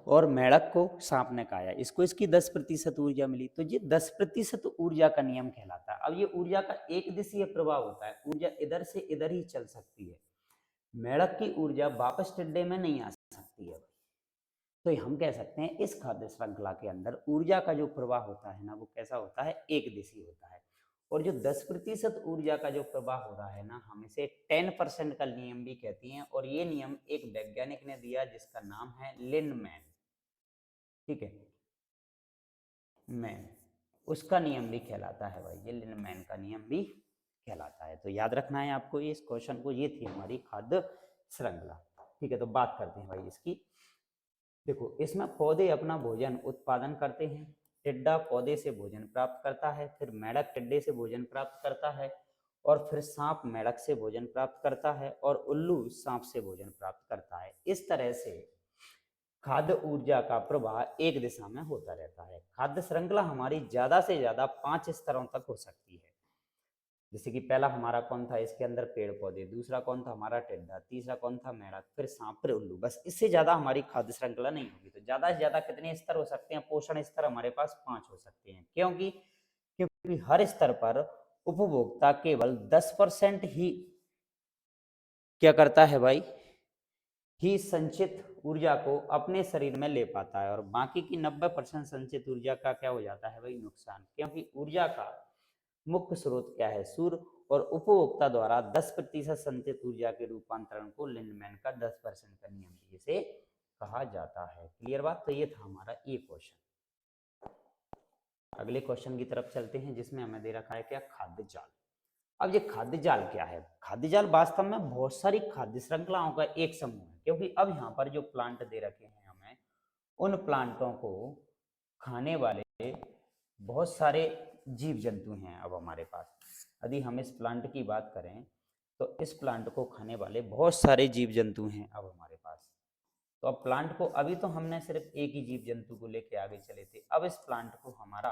और मेढक को सांप ने खाया, इसको इसकी 10% ऊर्जा मिली। तो ये 10% ऊर्जा का नियम कहलाता है। अब ये ऊर्जा का एक दिशीय प्रभाव होता है, ऊर्जा इधर से इधर ही चल सकती है, मेढक की ऊर्जा वापस टिड्डे में नहीं आ सकती है। तो हम कह सकते हैं इस खाद्य श्रृंखला के अंदर ऊर्जा का जो प्रवाह होता है ना, वो कैसा होता है, एक दिशीय होता है। और जो 10% ऊर्जा का जो प्रवाह हो रहा है ना, हम इसे 10% का नियम भी कहती हैं, और ये नियम एक वैज्ञानिक ने दिया जिसका नाम है लिनमैन। ठीक है, मैन, उसका नियम भी कहलाता है भाई, ये लिनमैन का नियम भी कहलाता है। तो याद रखना है आपको इस क्वेश्चन को। ये थी हमारी खाद्य श्रृंखला। ठीक है, तो बात करते हैं भाई इसकी। देखो, इसमें पौधे अपना भोजन उत्पादन करते हैं, टिड्डा पौधे से भोजन प्राप्त करता है, फिर मेढक टिड्डे से भोजन प्राप्त करता है, और फिर सांप मेढक से भोजन प्राप्त करता है, और उल्लू सांप से भोजन प्राप्त करता है। इस तरह से खाद्य ऊर्जा का प्रवाह एक दिशा में होता रहता है। खाद्य श्रृंखला हमारी ज्यादा से ज्यादा 5 स्तरों तक हो सकती है। जैसे कि पहला हमारा कौन था, इसके अंदर पेड़ पौधे, दूसरा कौन था हमारा टिड्डा, तीसरा कौन था मेढक, फिर सांप, फिर उल्लू। बस इससे ज्यादा हमारी खाद्य श्रृंखला नहीं होगी। तो ज्यादा से ज्यादा कितने स्तर हो सकते हैं, पोषण स्तर हमारे पास 5 हो सकते हैं। क्योंकि क्योंकि हर स्तर पर उपभोक्ता केवल 10% ही क्या करता है भाई, ही संचित ऊर्जा को अपने शरीर में ले पाता है, और बाकी की 90% संचित ऊर्जा का क्या हो जाता है भाई, नुकसान। क्योंकि ऊर्जा का मुख्य स्रोत क्या है, सूर्य, और उपभोक्ता द्वारा 10% संचित ऊर्जा के रूपांतरण को लिंडमैन का 10% का नियम जिसे कहा जाता है। क्लियर बात। तो ये था हमारा ये क्वेश्चन। अगले क्वेश्चन की तरफ चलते हैं, जिसमें हमें दे रखा है क्या, खाद्य जाल। अब ये खाद्य जाल क्या है, खाद्य जाल वास्तव में बहुत सारी खाद्य श्रृंखलाओं का एक समूह है। क्योंकि अब यहाँ पर जो प्लांट दे रखे हैं हमें, उन प्लांटों को खाने वाले बहुत सारे जीव जंतु हैं। अब हमारे पास यदि हम इस प्लांट की बात करें तो इस प्लांट को खाने वाले बहुत सारे जीव जंतु हैं अब हमारे पास। तो अब प्लांट को, अभी तो हमने सिर्फ एक ही जीव जंतु को लेके आगे चले थे, अब इस प्लांट को हमारा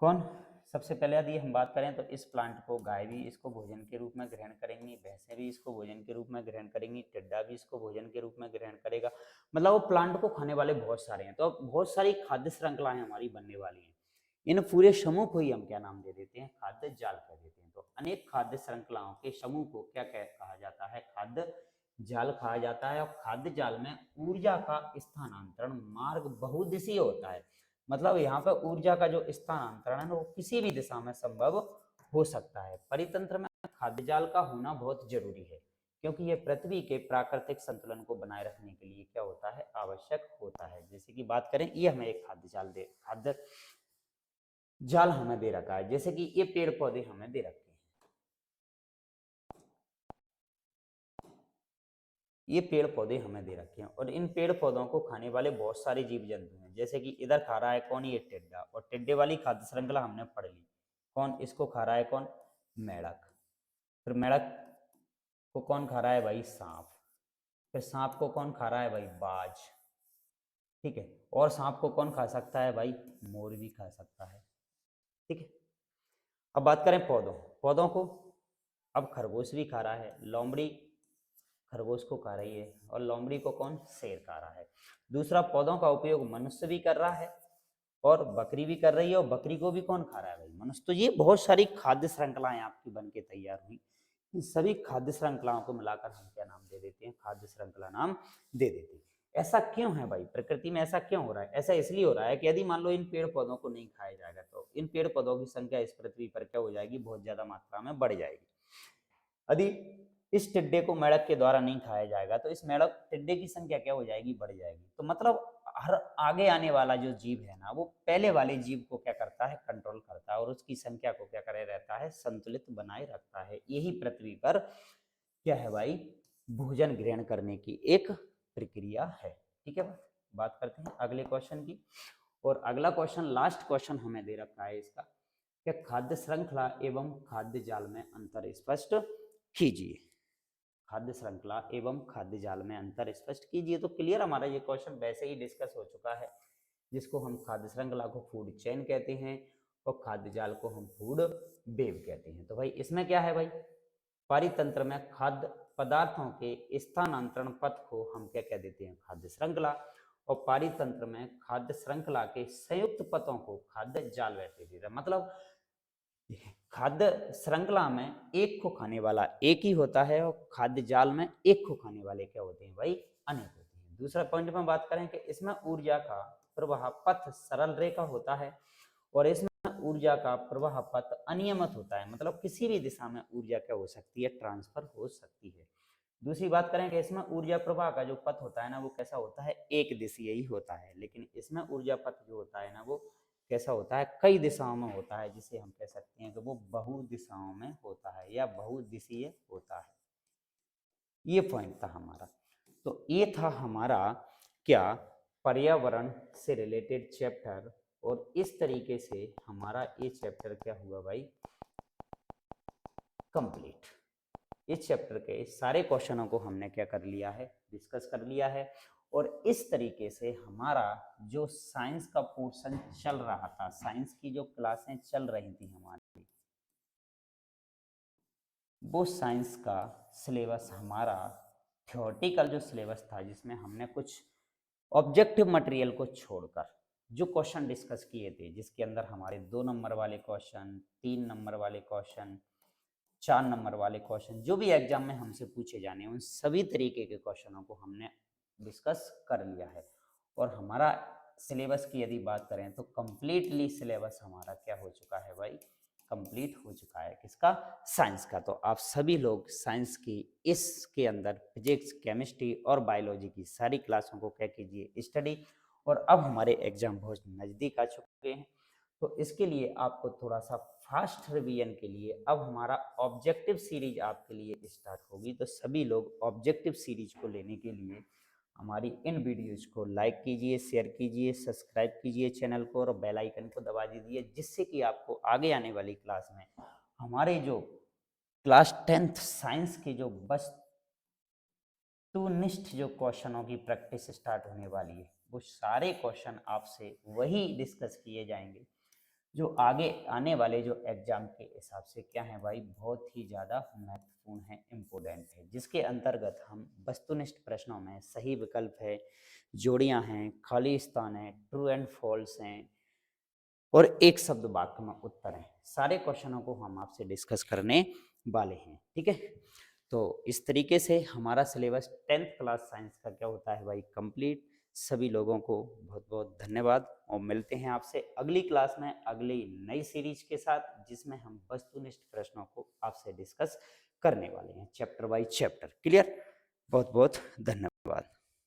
कौन, सबसे पहले यदि हम बात करें तो इस प्लांट को गाय भी इसको भोजन के रूप में ग्रहण करेंगी, भैंसें भी इसको भोजन के रूप में ग्रहण करेंगी, टिड्डा भी इसको भोजन के रूप में ग्रहण करेगा। मतलब वो प्लांट को खाने वाले बहुत सारे हैं। तो अब बहुत सारी खाद्य श्रृंखलाएं हमारी बनने वाली हैं। इन पूरे समूह को ही हम क्या नाम दे देते हैं, खाद्य जाल कह देते हैं। तो अनेक खाद्य श्रृंखलाओं के समूह को क्या कहा जाता है, खाद्य जाल कहा जाता है। और खाद्य जाल में ऊर्जा का स्थानांतरण मार्ग बहुदिशीय होता है। मतलब यहाँ पर ऊर्जा का जो स्थानांतरण है वो किसी भी दिशा में संभव हो सकता है। परितंत्र में खाद्य जाल का होना बहुत जरूरी है, क्योंकि ये पृथ्वी के प्राकृतिक संतुलन को बनाए रखने के लिए क्या होता है, आवश्यक होता है। जैसे कि बात करें, ये हमें एक खाद्य जाल हमें दे रखा है। जैसे कि ये पेड़ पौधे हमें दे रखे हैं, ये पेड़ पौधे हमें दे रखे हैं, और इन पेड़ पौधों को खाने वाले बहुत सारे जीव जंतु हैं। जैसे कि इधर खा रहा है कौन, ये टिड्डा, और टिड्डे वाली खाद्य श्रृंखला हमने पढ़ ली, कौन इसको खा रहा है, कौन, मेढक। फिर मेढक को कौन खा रहा है भाई, सांप। फिर सांप को कौन खा रहा है भाई, बाज। ठीक है, और सांप को कौन खा सकता है भाई, मोर भी खा सकता है। ठीक है, अब बात करें पौधों, पौधों को अब खरगोश भी खा रहा है, लोमड़ी खरगोश को खा रही है, और लोमड़ी को कौन, शेर खा रहा है। दूसरा, पौधों का उपयोग मनुष्य भी कर रहा है, और बकरी भी कर रही है, और बकरी को भी कौन खा रहा है भाई, मनुष्य। तो ये बहुत सारी खाद्य श्रृंखलाएं आपकी बन के तैयार हुई। इन सभी खाद्य श्रृंखलाओं को मिलाकर हम क्या नाम दे देते हैं, खाद्य श्रृंखला नाम दे देते हैं। ऐसा क्यों है भाई, प्रकृति में ऐसा क्यों हो रहा है, ऐसा इसलिए हो रहा है कि यदि मान लो इन पेड़ पौधों को नहीं खाया जाएगा तो इन पेड़ पौधों की संख्या इस पृथ्वी पर क्या हो जाएगी, बहुत ज्यादा मात्रा में बढ़ जाएगी। यदि इस टिड्डे को मेढक के द्वारा नहीं खाया जाएगा तो इस मेढक टिड्डे की संख्या क्या हो जाएगी, बढ़ जाएगी। तो मतलब हर आगे आने वाला जो जीव है ना, वो पहले वाले जीव को क्या करता है, कंट्रोल करता है, और उसकी संख्या को क्या करे रहता है, संतुलित बनाए रखता है। यही पृथ्वी पर क्या है भाई, भोजन ग्रहण करने की एक प्रक्रिया है। ठीक है, बात करते हैं अगले क्वेश्चन की। और अगला क्वेश्चन, लास्ट क्वेश्चन हमें दे रखा है इसका, क्या खाद्य श्रृंखला एवं खाद्य जाल में अंतर स्पष्ट कीजिए। खाद्य श्रृंखला एवं खाद्य जाल में अंतर स्पष्ट कीजिए। तो क्लियर, हमारा ये क्वेश्चन वैसे ही डिस्कस हो चुका है। जिसको हम खाद्य श्रृंखला को फूड चेन कहते हैं और खाद्य जाल को हम फूड वेव कहते हैं। तो भाई इसमें क्या है भाई, पारितंत्र में खाद्य पदार्थों के स्थानांतरण पथ को हम क्या कह देते हैं, खाद्य श्रृंखला, और पारितंत्र में खाद्य श्रृंखला के संयुक्त पथों को खाद्य जाल कहते हैं। मतलब खाद्य श्रृंखला में एक को खाने वाला एक ही होता है और खाद्य जाल में एक को खाने वाले क्या होते हैं भाई, अनेक होते हैं। दूसरा पॉइंट में बात करें कि इसमें ऊर्जा का प्रवाह पथ सरल रेखा होता है और इसमें ऊर्जा का प्रवाह पथ अनियमित होता है, मतलब किसी भी दिशा में ऊर्जा क्या हो सकती है, ट्रांसफर हो सकती है। दूसरी बात करें कि इसमें ऊर्जा प्रवाह का जो पथ होता है ना वो कैसा होता है, एक दिशीय ही होता है, लेकिन इसमें ऊर्जा पथ जो होता है ना वो कैसा होता है, कई दिशाओं में होता है, जिसे हम कह सकते हैं कि वो बहु दिशाओं में होता है या बहुदिशीय होता है। ये पॉइंट था हमारा। तो ये था हमारा क्या, पर्यावरण से रिलेटेड चैप्टर, और इस तरीके से हमारा ये चैप्टर क्या हुआ भाई, कंप्लीट। इस चैप्टर के सारे क्वेश्चनों को हमने क्या कर लिया है, डिस्कस कर लिया है। और इस तरीके से हमारा जो साइंस का पोर्शन चल रहा था, साइंस की जो क्लासें चल रही थी हमारी, वो साइंस का सिलेबस हमारा थ्योरेटिकल जो सिलेबस था, जिसमें हमने कुछ ऑब्जेक्टिव मटेरियल को छोड़कर जो क्वेश्चन डिस्कस किए थे, जिसके अंदर हमारे 2 नंबर वाले क्वेश्चन, 3 नंबर वाले क्वेश्चन, 4 नंबर वाले क्वेश्चन, जो भी एग्जाम में हमसे पूछे जाने, उन सभी तरीके के क्वेश्चनों को हमने डिस्कस कर लिया है। और हमारा सिलेबस की यदि बात करें तो कंप्लीटली सिलेबस हमारा क्या हो चुका है भाई, कंप्लीट हो चुका है। किसका, साइंस का। तो आप सभी लोग साइंस की इसके अंदर फिजिक्स, केमिस्ट्री और बायोलॉजी की सारी क्लासों को क्या कीजिए, स्टडी। और अब हमारे एग्जाम बहुत नज़दीक आ चुके हैं, तो इसके लिए आपको थोड़ा सा फास्ट रिवीजन के लिए अब हमारा ऑब्जेक्टिव सीरीज आपके लिए स्टार्ट होगी। तो सभी लोग ऑब्जेक्टिव सीरीज को लेने के लिए हमारी इन वीडियोज को लाइक कीजिए, शेयर कीजिए, सब्सक्राइब कीजिए चैनल को और बेल आइकन को दबा दीजिए, जिससे कि आपको आगे आने वाली क्लास में हमारे जो क्लास 10th साइंस के जो वस्तुनिष्ठ जो क्वेश्चनों की प्रैक्टिस स्टार्ट होने वाली है, वो सारे क्वेश्चन आपसे वही डिस्कस किए जाएंगे जो आगे आने वाले जो एग्जाम के हिसाब से क्या है भाई, बहुत ही ज़्यादा महत्वपूर्ण है, इम्पोर्टेंट है, जिसके अंतर्गत हम वस्तुनिष्ठ प्रश्नों में सही विकल्प है, जोड़ियां हैं, खाली स्थान है, ट्रू एंड फॉल्स हैं और एक शब्द वाक्य में उत्तर है, सारे क्वेश्चनों को हम आपसे डिस्कस करने वाले हैं। ठीक है, तो इस तरीके से हमारा सिलेबस 10th क्लास साइंस का क्या होता है भाई, कंप्लीट। सभी लोगों को बहुत बहुत धन्यवाद और मिलते हैं आपसे अगली क्लास में अगली नई सीरीज के साथ, जिसमें हम वस्तुनिष्ठ प्रश्नों को आपसे डिस्कस करने वाले हैं, चैप्टर बाय चैप्टर। क्लियर, बहुत बहुत धन्यवाद।